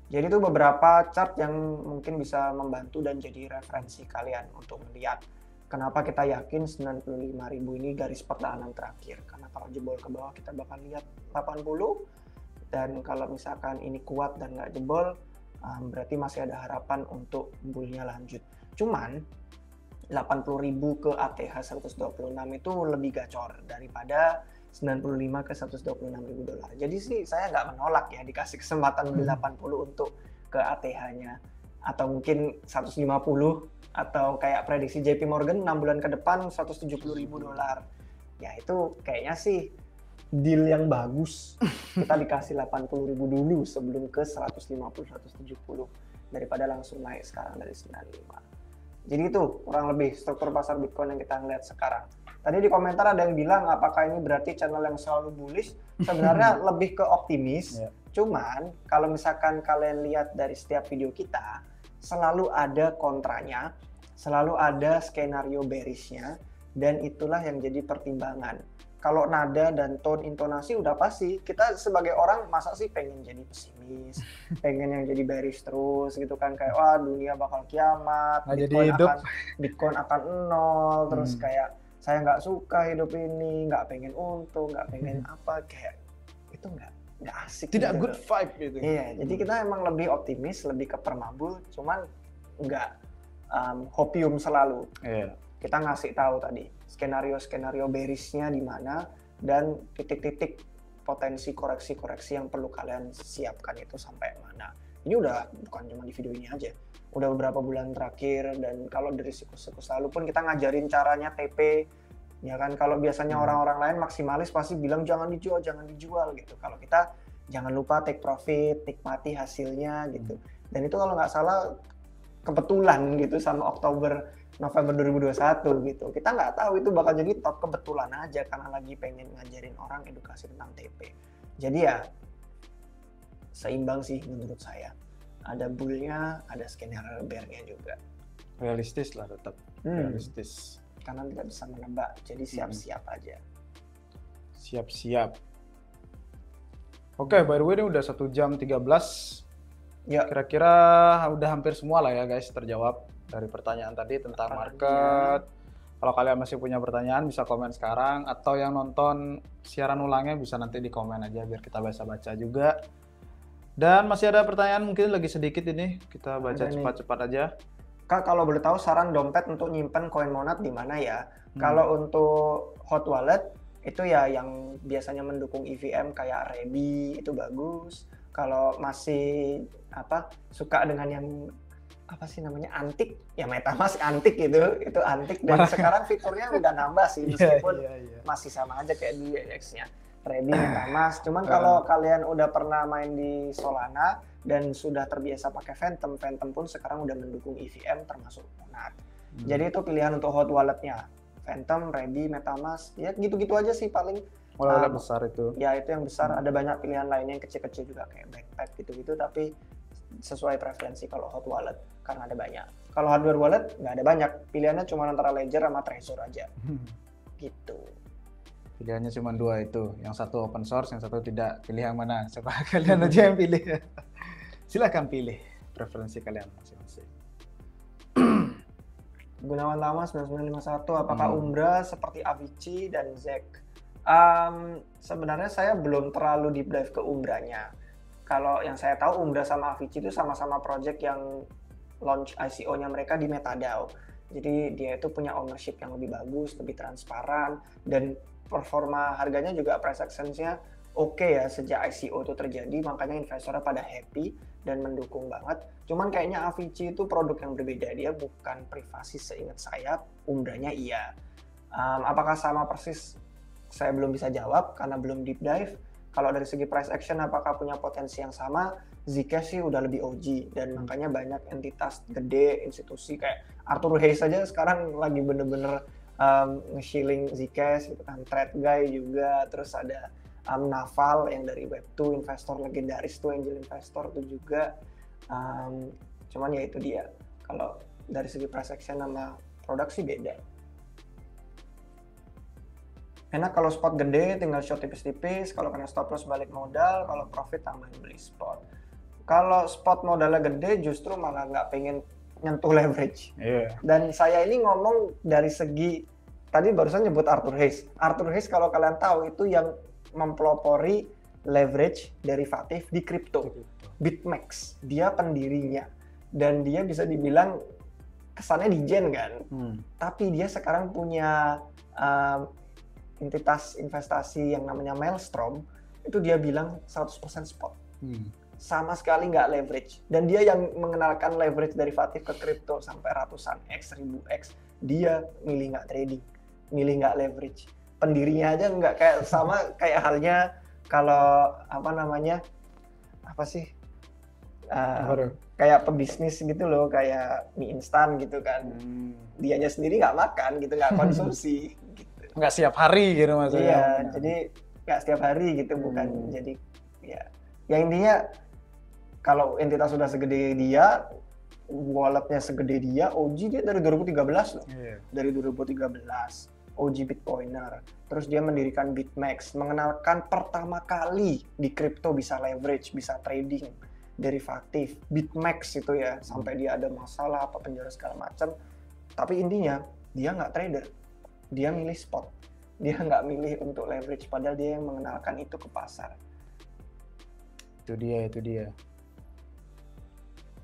Jadi itu beberapa chart yang mungkin bisa membantu dan jadi referensi kalian untuk melihat kenapa kita yakin 95.000 ini garis pertahanan terakhir. Karena kalau jebol ke bawah kita bakal lihat 80, dan kalau misalkan ini kuat dan nggak jebol, berarti masih ada harapan untuk bullnya lanjut. Cuman 80.000 ke ATH 126 itu lebih gacor daripada 95 ke $126.000. Jadi sih saya nggak menolak ya dikasih kesempatan beli 80 untuk ke ATH-nya. Atau mungkin 150, atau kayak prediksi JP Morgan 6 bulan ke depan $170.000. Ya itu kayaknya sih deal yang bagus. Kita dikasih 80.000 dulu sebelum ke 150-170 daripada langsung naik sekarang dari 95. Jadi itu kurang lebih struktur pasar Bitcoin yang kita lihat sekarang. Tadi di komentar ada yang bilang apakah ini berarti channel yang selalu bullish? Sebenarnya lebih ke optimis. Cuman kalau misalkan kalian lihat dari setiap video kita, selalu ada kontranya, selalu ada skenario bearishnya, dan itulah yang jadi pertimbangan. Kalau nada dan tone intonasi udah pasti, kita sebagai orang masa sih pengen jadi pesimis, pengen yang jadi bearish terus gitu kan, kayak wah dunia bakal kiamat, Bitcoin akan nol, terus kayak saya nggak suka hidup ini, nggak pengen untung, nggak pengen apa, kayak itu nggak asik. Tidak gitu. Good vibe gitu. Iya, jadi kita emang lebih optimis, lebih ke permabul, cuman nggak hopium selalu. Iya. Kita ngasih tahu tadi skenario bearishnya di mana dan titik-titik potensi koreksi-koreksi yang perlu kalian siapkan itu sampai mana. Ini udah bukan cuma di video ini aja, udah beberapa bulan terakhir, dan kalau dari siklus-siklus lalu pun kita ngajarin caranya TP, ya kan. Kalau biasanya orang-orang lain maksimalis pasti bilang jangan dijual gitu. Kalau kita jangan lupa take profit, nikmati hasilnya gitu. Dan itu kalau nggak salah kebetulan gitu sama November 2021 gitu. Kita nggak tahu itu bakal jadi top, kebetulan aja karena lagi pengen ngajarin orang edukasi tentang TP. Jadi ya seimbang sih menurut saya. Ada bull-nya, ada skenario bear-nya juga. Realistis lah tetap. Realistis. Karena tidak bisa menebak, jadi siap-siap aja. Siap-siap. Oke, by the way ini udah 1 jam 13. Ya, Kira-kira udah hampir semua lah ya guys terjawab dari pertanyaan tadi tentang market. Kalau kalian masih punya pertanyaan bisa komen sekarang, atau yang nonton siaran ulangnya bisa nanti di komen aja biar kita bisa baca juga. Dan masih ada pertanyaan mungkin lagi sedikit ini, kita baca Ada nih. cepat-cepat aja. Kak, kalau boleh tahu saran dompet untuk nyimpen koin Monad di mana ya? Kalau untuk hot wallet itu ya yang biasanya mendukung EVM kayak Rebi itu bagus. Kalau masih suka dengan yang apa sih namanya antik, ya MetaMask antik gitu, itu antik dan sekarang fiturnya udah nambah sih meskipun masih sama aja kayak di X-nya. Rebi, MetaMask. Cuman kalau kalian udah pernah main di Solana dan sudah terbiasa pakai Phantom, Phantom pun sekarang udah mendukung EVM termasuk Monad. Jadi itu pilihan untuk hot walletnya. Phantom, Rebi, MetaMask, ya gitu-gitu aja sih paling. Wallet besar itu. Ya itu yang besar, ada banyak pilihan lainnya yang kecil-kecil juga kayak backpack gitu-gitu, tapi sesuai preferensi kalau hot wallet karena ada banyak. Kalau hardware wallet nggak ada banyak, pilihannya cuma antara Ledger sama Trezor aja. Gitu. Pilihannya cuma 2 itu, yang satu open source, yang satu tidak. Pilih yang mana? Coba kalian aja yang pilih. Silahkan pilih preferensi kalian masing-masing. Gunawan Lama 9951, apakah Umbra seperti Avicii dan Zek? Sebenarnya saya belum terlalu deep dive ke Umbranya. Kalau yang saya tahu Umbra sama Avicii itu sama-sama project yang launch ICO-nya mereka di MetaDAO. Jadi dia itu punya ownership yang lebih bagus, lebih transparan, dan performa harganya juga price action-nya oke ya sejak ICO itu terjadi, makanya investornya pada happy dan mendukung banget. Cuman kayaknya Avicii itu produk yang berbeda, dia bukan privasi seingat saya, Umbranya iya. Apakah sama persis? Saya belum bisa jawab karena belum deep dive. Kalau dari segi price action apakah punya potensi yang sama? Zcash sih udah lebih OG dan makanya banyak entitas gede, institusi kayak Arthur Hayes saja sekarang lagi bener-bener nge-shilling Zcash gitu kan. Trade Guy juga, terus ada Naval yang dari Web2, investor legendaris tuh, angel investor tuh juga. Cuman ya itu dia. Kalau dari segi price action sama produk sih beda. Enak kalau spot gede, tinggal short tipis-tipis. Kalau kena stop loss balik modal, kalau profit tambahin beli spot. Kalau spot modalnya gede, justru malah nggak pengen nyentuh leverage. Dan saya ini ngomong dari segi, tadi barusan nyebut Arthur Hayes. Arthur Hayes kalau kalian tahu itu yang mempelopori leverage derivatif di kripto. BitMEX, dia pendirinya. Dan dia bisa dibilang kesannya dijen kan. Tapi dia sekarang punya entitas investasi yang namanya Maelstrom, itu dia bilang 100% spot. Sama sekali nggak leverage. Dan dia yang mengenalkan leverage derivatif ke kripto sampai ratusan X, 1000X. Dia milih nggak trading, milih nggak leverage. Pendirinya aja nggak kayak halnya kalau kayak pebisnis gitu loh, kayak mie instan gitu kan. Dianya sendiri nggak makan gitu, nggak konsumsi. Nggak setiap hari gitu maksudnya. Iya, jadi nggak setiap hari gitu, bukan jadi ya intinya kalau entitas sudah segede dia, walletnya segede dia, OG dia dari 2013 loh. Dari 2013, OG Bitcoiner. Terus dia mendirikan BitMEX, mengenalkan pertama kali di kripto bisa leverage, bisa trading derivatif. BitMEX itu ya, sampai dia ada masalah apa penjara segala macam. Tapi intinya dia nggak trader. Dia milih spot, dia nggak milih untuk leverage, padahal dia yang mengenalkan itu ke pasar. Itu dia.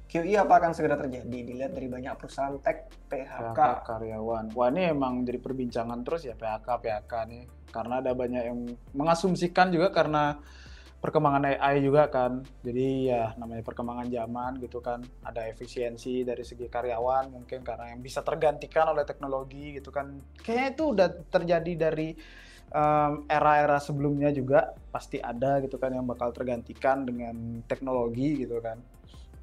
QE apa akan segera terjadi? Dilihat dari banyak perusahaan tech PHK karyawan. Wah ini emang jadi perbincangan terus ya PHK nih, karena ada banyak yang mengasumsikan juga karena perkembangan AI juga kan. Jadi ya namanya perkembangan zaman gitu kan, ada efisiensi dari segi karyawan mungkin karena yang bisa tergantikan oleh teknologi gitu kan. Kayaknya itu udah terjadi dari era-era sebelumnya juga, pasti ada gitu kan yang bakal tergantikan dengan teknologi gitu kan.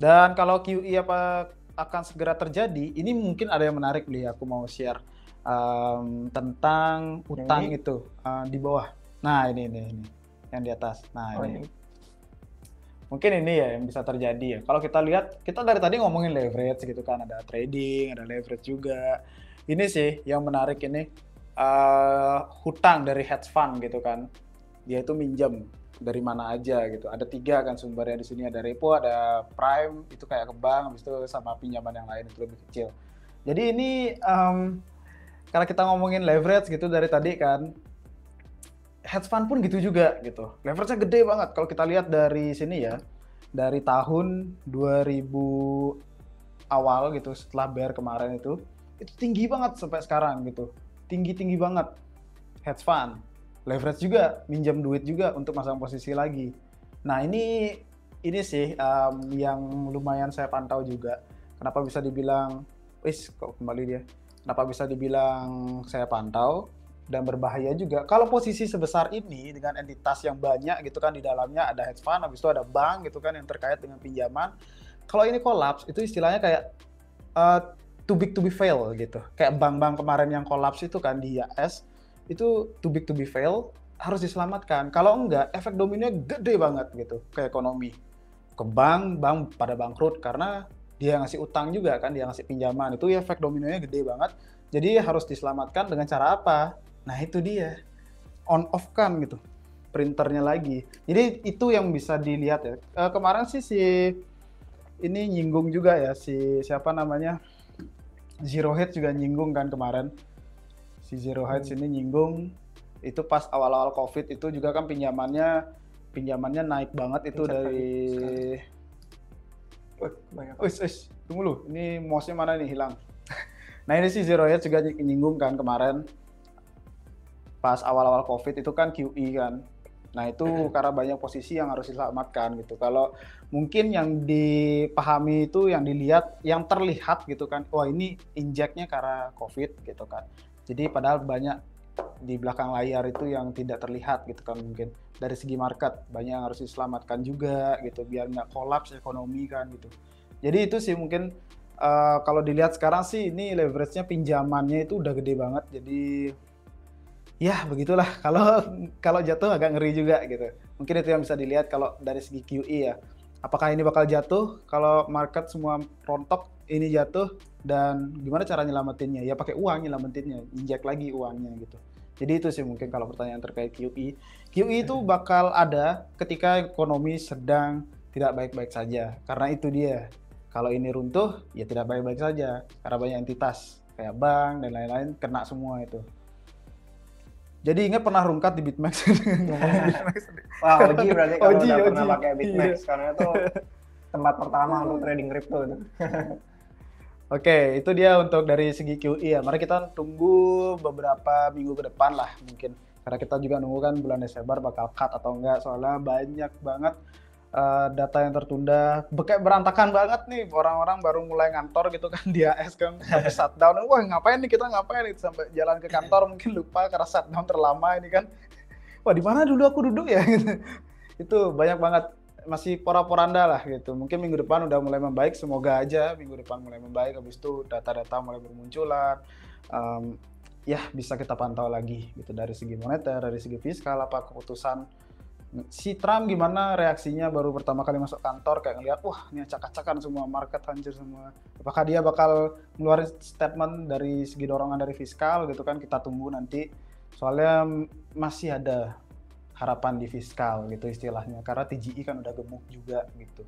Dan kalau QE apa akan segera terjadi, ini mungkin ada yang menarik nih, aku mau share tentang utang itu di bawah. Nah ini yang di atas. Nah ini mungkin ini ya yang bisa terjadi ya. Kalau kita lihat, kita dari tadi ngomongin leverage gitu kan, ada trading, ada leverage juga. Ini sih yang menarik ini, hutang dari hedge fund gitu kan. Dia itu minjam dari mana aja gitu. Ada 3 kan sumbernya di sini, ada repo, ada prime, itu kayak ke bank, habis itu sama pinjaman yang lain itu lebih kecil. Jadi ini karena kita ngomongin leverage gitu dari tadi kan, hedge fund pun gitu juga gitu. Leverage-nya gede banget kalau kita lihat dari sini ya. Dari tahun 2000 awal gitu setelah bear kemarin itu tinggi banget sampai sekarang gitu. Tinggi banget hedge fund. Leverage juga, minjam duit juga untuk masang posisi lagi. Nah, ini sih yang lumayan saya pantau juga. Kenapa bisa dibilang kok kembali dia. Kenapa bisa dibilang saya pantau dan berbahaya juga. Kalau posisi sebesar ini dengan entitas yang banyak gitu kan di dalamnya ada hedge fund, habis itu ada bank gitu kan yang terkait dengan pinjaman. Kalau ini kolaps itu istilahnya kayak too big to be fail gitu. Kayak bank-bank kemarin yang kolaps itu kan di US itu too big to be fail, harus diselamatkan. Kalau enggak, efek dominonya gede banget gitu ke ekonomi. Ke bank pada bangkrut karena dia ngasih utang juga kan, dia ngasih pinjaman. Itu efek dominonya gede banget. Jadi harus diselamatkan dengan cara apa? Nah itu dia, on off kan gitu, printernya lagi. Jadi itu yang bisa dilihat ya. Kemarin sih ini nyinggung juga ya, siapa namanya, Zero Hedge juga nyinggung kan kemarin. Si Zero Hedge ini nyinggung, itu pas awal-awal COVID itu juga kan pinjamannya naik banget itu dari... tunggu lu, ini mouse-nya mana nih hilang. Nah ini si Zero Hedge juga nyinggung kan kemarin, pas awal-awal COVID itu kan QE kan. Nah itu karena banyak posisi yang harus diselamatkan gitu. Kalau mungkin yang dipahami itu yang dilihat, yang terlihat gitu kan, wah ini injeknya karena COVID gitu kan. Jadi padahal banyak di belakang layar itu yang tidak terlihat gitu kan, mungkin dari segi market banyak yang harus diselamatkan juga gitu biar nggak kolaps ekonomi kan gitu. Jadi itu sih mungkin kalau dilihat sekarang sih ini leverage-nya pinjamannya itu udah gede banget. Jadi ya begitulah, kalau jatuh agak ngeri juga gitu. Mungkin itu yang bisa dilihat kalau dari segi QE ya. Apakah ini bakal jatuh kalau market semua rontok, ini jatuh, dan gimana cara nyelamatinnya? Ya pakai uang nyelamatinnya, injek lagi uangnya gitu. Jadi itu sih mungkin kalau pertanyaan terkait QE. QE itu bakal ada ketika ekonomi sedang tidak baik-baik saja. Karena itu dia, kalau ini runtuh ya tidak baik-baik saja. Karena banyak entitas kayak bank dan lain-lain kena semua itu. Jadi ingat pernah rungkat di BitMEX. Wah, Oji berarti kalau udah pernah pakai BitMEX, karena itu tempat pertama untuk trading crypto itu. Oke, itu dia untuk dari segi QE ya. Mari kita tunggu beberapa minggu ke depan lah mungkin. Karena kita juga nunggu kan bulan Desember bakal cut atau enggak. Soalnya banyak banget data yang tertunda. Kayak berantakan banget nih. Orang-orang baru mulai ngantor gitu kan di AS kan. Sampai shutdown. Wah ngapain nih kita ngapain nih. Sampai jalan ke kantor mungkin lupa karena shutdown terlama ini kan. Wah di mana dulu aku duduk ya gitu. Itu banyak banget. Masih pora-poranda lah gitu. Mungkin minggu depan udah mulai membaik, semoga aja minggu depan mulai membaik, habis itu data-data mulai bermunculan. Ya bisa kita pantau lagi gitu dari segi moneter, dari segi fiskal, apa keputusan si Trump gimana reaksinya baru pertama kali masuk kantor, kayak ngeliat wah ini acak-acakan semua, market hancur semua. Apakah dia bakal ngeluarin statement dari segi dorongan dari fiskal gitu kan, kita tunggu nanti. Soalnya masih ada harapan di fiskal gitu istilahnya, karena TGI kan udah gemuk juga gitu.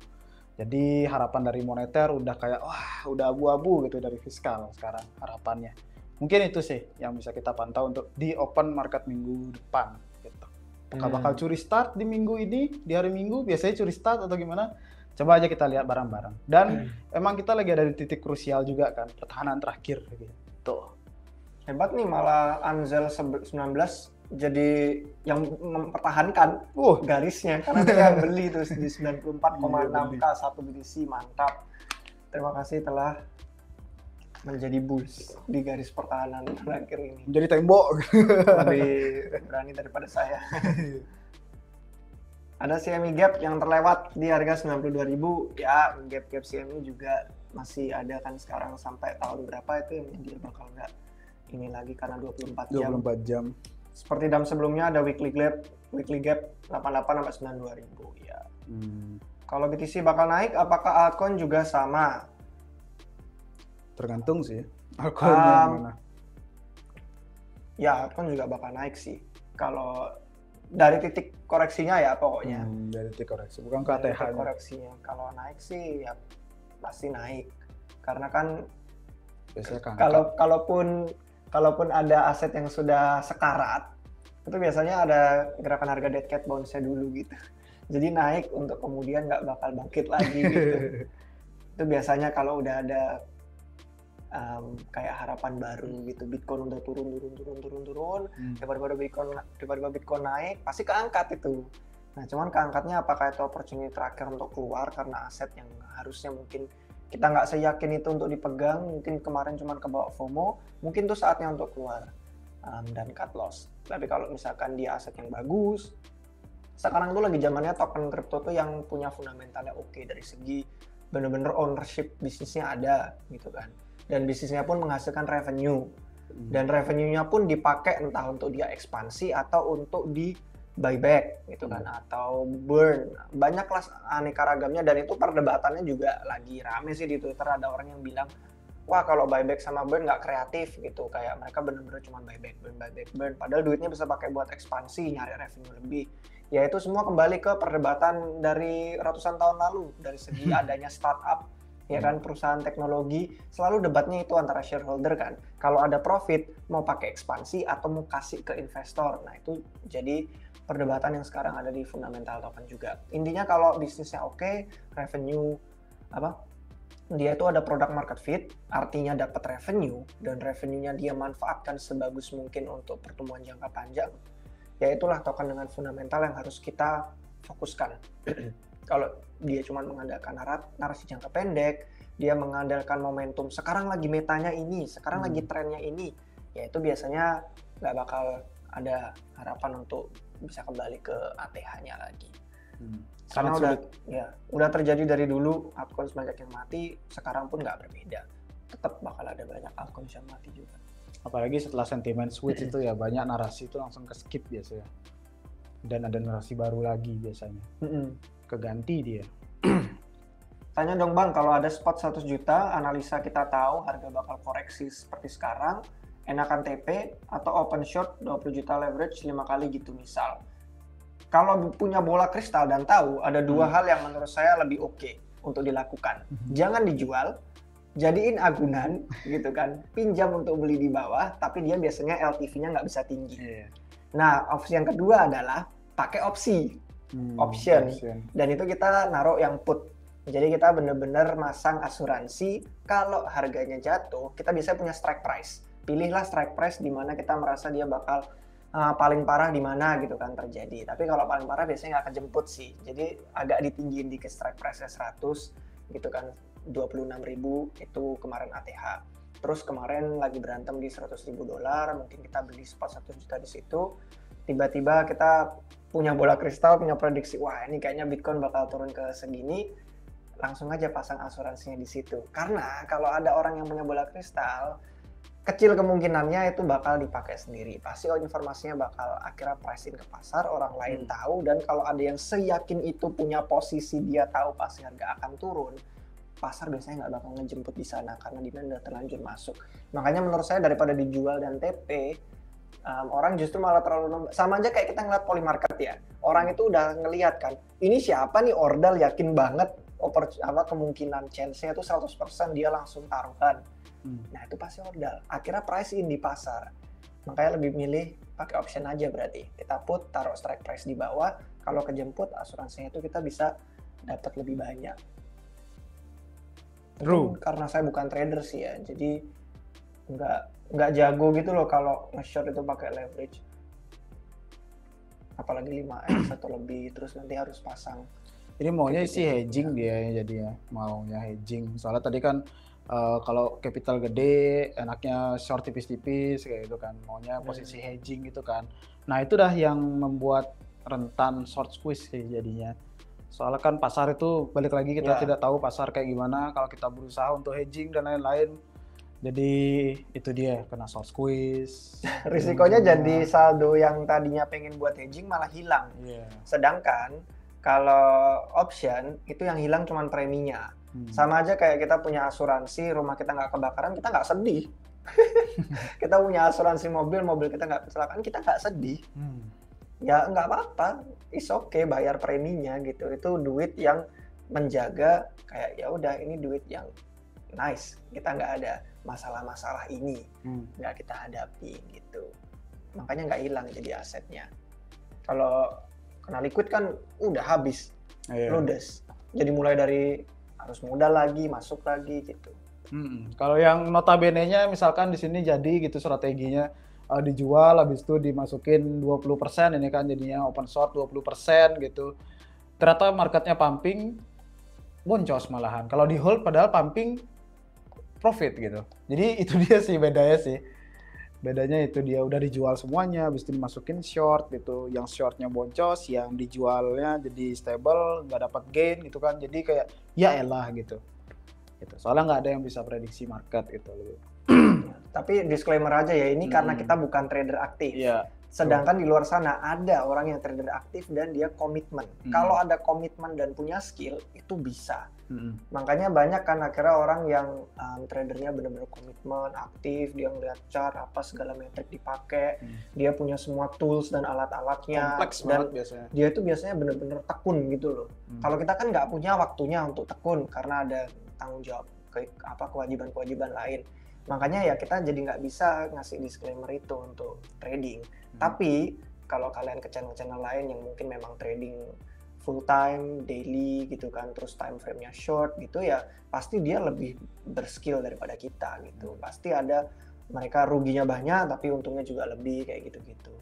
Jadi harapan dari moneter udah kayak wah udah abu-abu gitu dari fiskal sekarang harapannya. Mungkin itu sih yang bisa kita pantau untuk di open market minggu depan gitu. Apakah bakal curi start di minggu ini, di hari Minggu biasanya curi start atau gimana? Coba aja kita lihat bareng-bareng. Dan emang kita lagi ada di titik krusial juga kan, pertahanan terakhir gitu. Hebat nih, malah Anzel 19 jadi yang mempertahankan garisnya karena dia yang beli terus di 94,6K satu BTC, mantap. Terima kasih telah menjadi bulls di garis pertahanan terakhir ini. Menjadi tembok. Lebih berani daripada saya. Ada CME gap yang terlewat di harga 92.000, ya gap CME juga masih ada kan sekarang sampai tahun berapa itu yang dia bakal nggak ini lagi karena 24 jam. Seperti dalam sebelumnya ada weekly gap 88 sampai 92.000 ya. Kalau BTC bakal naik, apakah altcoin juga sama? Tergantung sih. Altcoin yang mana? Ya, altcoin juga bakal naik sih. Kalau dari titik koreksinya ya pokoknya. Dari titik koreksi, bukan ke Dari ATH. titik koreksinya. Kalau naik sih ya pasti naik. Karena kan Biasanya kan. kalaupun ada aset yang sudah sekarat, itu biasanya ada gerakan harga dead cat bounce-nya dulu gitu. Jadi naik untuk kemudian nggak bakal bangkit lagi gitu. Itu biasanya kalau udah ada kayak harapan baru gitu, Bitcoin udah turun, tiba-tiba Bitcoin naik, pasti keangkat itu. Nah, cuman keangkatnya apakah itu opportunity terakhir untuk keluar karena aset yang harusnya mungkin kita nggak seyakin itu untuk dipegang, mungkin kemarin cuman kebawa FOMO, mungkin itu saatnya untuk keluar dan cut loss. Tapi kalau misalkan dia aset yang bagus, sekarang tuh lagi zamannya token crypto tuh yang punya fundamentalnya oke, dari segi bener-bener ownership bisnisnya ada gitu kan. Dan bisnisnya pun menghasilkan revenue. Dan revenue-nya pun dipakai entah untuk dia ekspansi atau untuk di buyback gitu kan, atau burn. Banyaklah aneka ragamnya, dan itu perdebatannya juga lagi rame sih di Twitter. Ada orang yang bilang, wah kalau buyback sama burn nggak kreatif gitu, kayak mereka bener-bener cuma buyback burn, padahal duitnya bisa pakai buat ekspansi, nyari revenue lebih. Ya itu semua kembali ke perdebatan dari ratusan tahun lalu, dari segi adanya startup, ya kan, perusahaan teknologi, selalu debatnya itu antara shareholder kan. Kalau ada profit, mau pakai ekspansi atau mau kasih ke investor. Nah itu jadi perdebatan yang sekarang ada di fundamental token juga. Intinya kalau bisnisnya oke, revenue dia itu ada product market fit, artinya dapat revenue, dan revenue-nya dia manfaatkan sebagus mungkin untuk pertumbuhan jangka panjang, ya itulah token dengan fundamental yang harus kita fokuskan. Kalau dia cuma mengandalkan narasi jangka pendek, dia mengandalkan momentum, sekarang lagi metanya ini, sekarang lagi trennya ini, ya itu biasanya nggak bakal ada harapan untuk bisa kembali ke ATH-nya lagi. Karena udah terjadi dari dulu, altcoin banyak yang mati, sekarang pun nggak berbeda, tetap bakal ada banyak altcoin yang mati juga. Apalagi setelah sentimen switch itu ya banyak narasi itu langsung ke skip biasanya, dan ada narasi baru lagi biasanya, keganti dia. Tanya dong Bang, kalau ada spot 100 juta, analisa kita tahu harga bakal koreksi seperti sekarang, enakan TP atau open short 20 juta leverage 5 kali gitu misal. Kalau punya bola kristal dan tahu, ada dua hal yang menurut saya lebih oke untuk dilakukan. Jangan dijual, jadiin agunan gitu kan, pinjam untuk beli di bawah, tapi dia biasanya LTV-nya nggak bisa tinggi. Nah, opsi yang kedua adalah pakai option. Dan itu kita naruh yang put. Jadi kita benar-benar masang asuransi, kalau harganya jatuh, kita bisa punya strike price. Pilihlah strike price di mana kita merasa dia bakal paling parah di mana gitu kan terjadi. Tapi kalau paling parah biasanya nggak kejemput sih. Jadi agak ditinggiin dikit strike price-nya 100 gitu kan. 26.000 itu kemarin ATH. Terus kemarin lagi berantem di $100.000, mungkin kita beli spot 1 juta di situ. Tiba-tiba kita punya bola kristal, punya prediksi, wah ini kayaknya Bitcoin bakal turun ke segini. Langsung aja pasang asuransinya di situ. Karena kalau ada orang yang punya bola kristal, kecil kemungkinannya itu bakal dipakai sendiri. Pasti informasinya bakal akhirnya pricing ke pasar, orang lain tahu, dan kalau ada yang seyakin itu punya posisi, dia tahu pasti harga akan turun, pasar biasanya nggak bakal ngejemput di sana karena demand udah terlanjur masuk. Makanya menurut saya daripada dijual dan TP, orang justru malah terlalu sama aja kayak kita ngeliat Polymarket ya. Orang itu udah ngelihat kan, ini siapa nih ordal, yakin banget kemungkinan chance-nya itu 100% dia langsung taruhan. Nah itu pasti ordal. Akhirnya price in di pasar. Makanya lebih milih pakai option aja berarti. Kita put, taruh strike price di bawah. Kalau kejemput asuransinya itu kita bisa dapat lebih banyak. Karena saya bukan trader sih ya, jadi nggak jago gitu loh kalau nge-short itu pakai leverage. Apalagi 5x atau lebih, terus nanti harus pasang. Ini maunya sih hedging dia jadinya, maunya hedging. Soalnya tadi kan kalau capital gede, enaknya short tipis-tipis kayak gitu kan, maunya posisi hedging gitu kan. Nah itu dah yang membuat rentan short squeeze sih jadinya. Soalnya kan pasar itu balik lagi kita tidak tahu pasar kayak gimana kalau kita berusaha untuk hedging dan lain-lain. Jadi itu dia kena short squeeze. Risikonya jadi saldo yang tadinya pengen buat hedging malah hilang. Sedangkan kalau option itu yang hilang cuma preminya. Sama aja kayak kita punya asuransi, rumah kita nggak kebakaran, kita nggak sedih. Kita punya asuransi mobil kita nggak kecelakaan, kita nggak sedih. ya nggak apa-apa, is okay bayar preminya gitu. Itu duit yang menjaga kayak ya udah ini duit yang nice, kita nggak ada masalah-masalah ini, nggak kita hadapi gitu. Makanya nggak hilang jadi asetnya. Kalau kena liquid kan udah habis, ludes. Jadi mulai dari harus modal lagi, masuk lagi gitu. Kalau yang notabene-nya misalkan di sini jadi gitu strateginya dijual habis itu dimasukin 20% ini kan jadinya open source 20% gitu. Ternyata marketnya pumping boncos malahan. Kalau di hold padahal pumping profit gitu. Jadi itu dia sih bedanya sih. Bedanya itu dia udah dijual semuanya habis itu dimasukin short gitu. Yang shortnya boncos, yang dijualnya jadi stable, nggak dapat gain gitu kan. Jadi kayak ya elah gitu. Soalnya nggak ada yang bisa prediksi market gitu. Tapi disclaimer aja ya, ini karena kita bukan trader aktif. Iya. Sedangkan di luar sana ada orang yang trader aktif dan dia komitmen. Kalau ada komitmen dan punya skill, itu bisa. Makanya banyak kan akhirnya orang yang tradernya benar-benar komitmen, aktif, dia ngeliat chart, apa segala metrik dipakai, dia punya semua tools dan alat-alatnya. Kompleks dan banget biasanya. Dia itu biasanya benar-benar tekun gitu loh. Kalau kita kan nggak punya waktunya untuk tekun karena ada tanggung jawab kewajiban-kewajiban lain. Makanya ya kita jadi nggak bisa ngasih disclaimer itu untuk trading. Tapi kalau kalian ke channel-channel lain yang mungkin memang trading full time, daily gitu kan, terus time frame-nya short gitu ya, pasti dia lebih berskill daripada kita gitu. Pasti ada mereka ruginya banyak tapi untungnya juga lebih kayak gitu-gitu.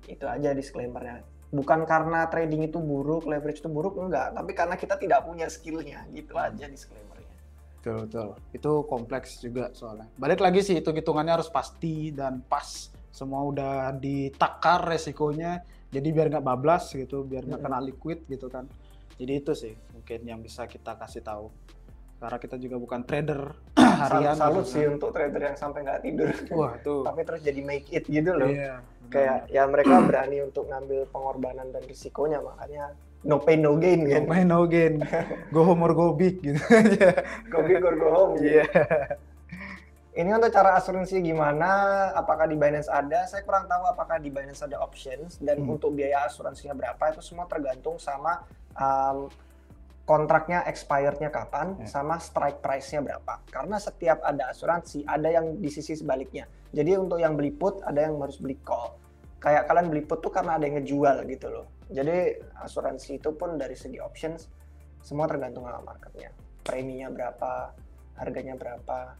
Itu aja disclaimer-nya. Bukan karena trading itu buruk, leverage itu buruk, enggak. Tapi karena kita tidak punya skill-nya, gitu aja disclaimer-nya. Betul. Itu kompleks juga soalnya. Balik lagi sih, hitung-hitungannya harus pasti dan pas. Semua udah ditakar resikonya, jadi biar nggak bablas gitu, biar nggak kena liquid gitu kan. Jadi itu sih mungkin yang bisa kita kasih tahu. Karena kita juga bukan trader harian. Salut sih untuk trader yang sampai nggak tidur. Wah tuh. Tapi terus jadi make it gitu loh. Iya. Kayak ya mereka berani untuk ngambil pengorbanan dan risikonya, makanya no pain no gain kan. No pain no gain. Go home or go big gitu aja. Go big or go home. Iya. Ini untuk cara asuransi gimana? Apakah di Binance ada? Saya kurang tahu apakah di Binance ada options dan untuk biaya asuransinya berapa, itu semua tergantung sama kontraknya expirednya kapan, sama strike price-nya berapa. Karena setiap ada asuransi, ada yang di sisi sebaliknya. Jadi untuk yang beli put, ada yang harus beli call. Kayak kalian beli put tuh karena ada yang ngejual gitu loh. Jadi asuransi itu pun dari segi options, semua tergantung sama marketnya. Preminya berapa, harganya berapa.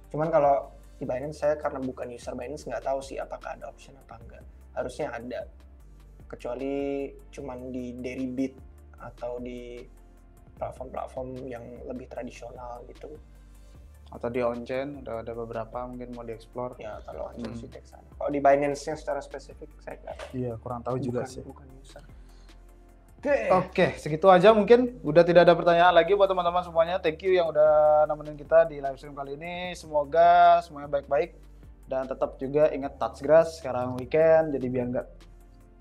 Cuman kalau di Binance, saya karena bukan user Binance, nggak tahu sih apakah ada option apa enggak. Harusnya ada. Kecuali cuman di Deribit atau di platform-platform yang lebih tradisional gitu. Atau di on-chain udah ada beberapa mungkin mau dieksplor. Ya kalau on-chain sih cek sana. Kalau di Binance-nya secara spesifik saya nggak tahu. Iya, kurang tahu juga sih. Bukan user. Oke, segitu aja mungkin. Udah tidak ada pertanyaan lagi buat teman-teman semuanya. Thank you yang udah nemenin kita di live stream kali ini. Semoga semuanya baik-baik dan tetap juga ingat touch grass sekarang weekend, jadi biar nggak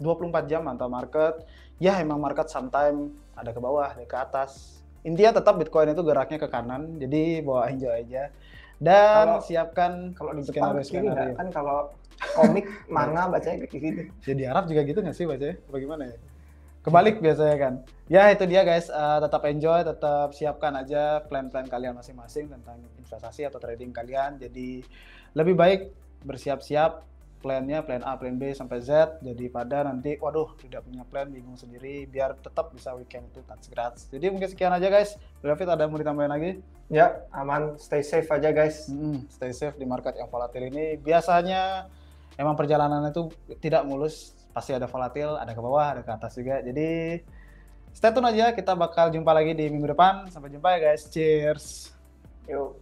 24 jam mantau market. Ya emang market sometime ada ke bawah, ada ke atas. Intinya tetap Bitcoin itu geraknya ke kanan, jadi bawa enjoy aja. Dan siapkan kalau di Jepang kiri nggak kan, kalau komik manga bacanya ke kiri. Jadi Arab juga gitu nggak sih bacanya? Bagaimana ya? Kebalik biasanya kan. Ya itu dia guys, tetap enjoy, tetap siapkan aja plan-plan kalian masing-masing tentang investasi atau trading kalian. Jadi lebih baik bersiap-siap plannya, plan A, plan B sampai Z, jadi pada nanti waduh tidak punya plan, bingung sendiri, biar tetap bisa weekend itu touch grass. Jadi mungkin sekian aja guys. David ada mau ditambahin lagi? Ya aman, stay safe aja guys. Stay safe di market yang volatil ini. Biasanya emang perjalanannya itu tidak mulus, pasti ada volatil, ada ke bawah, ada ke atas juga. Jadi stay tune aja, kita bakal jumpa lagi di minggu depan. Sampai jumpa ya guys, cheers. Yuk.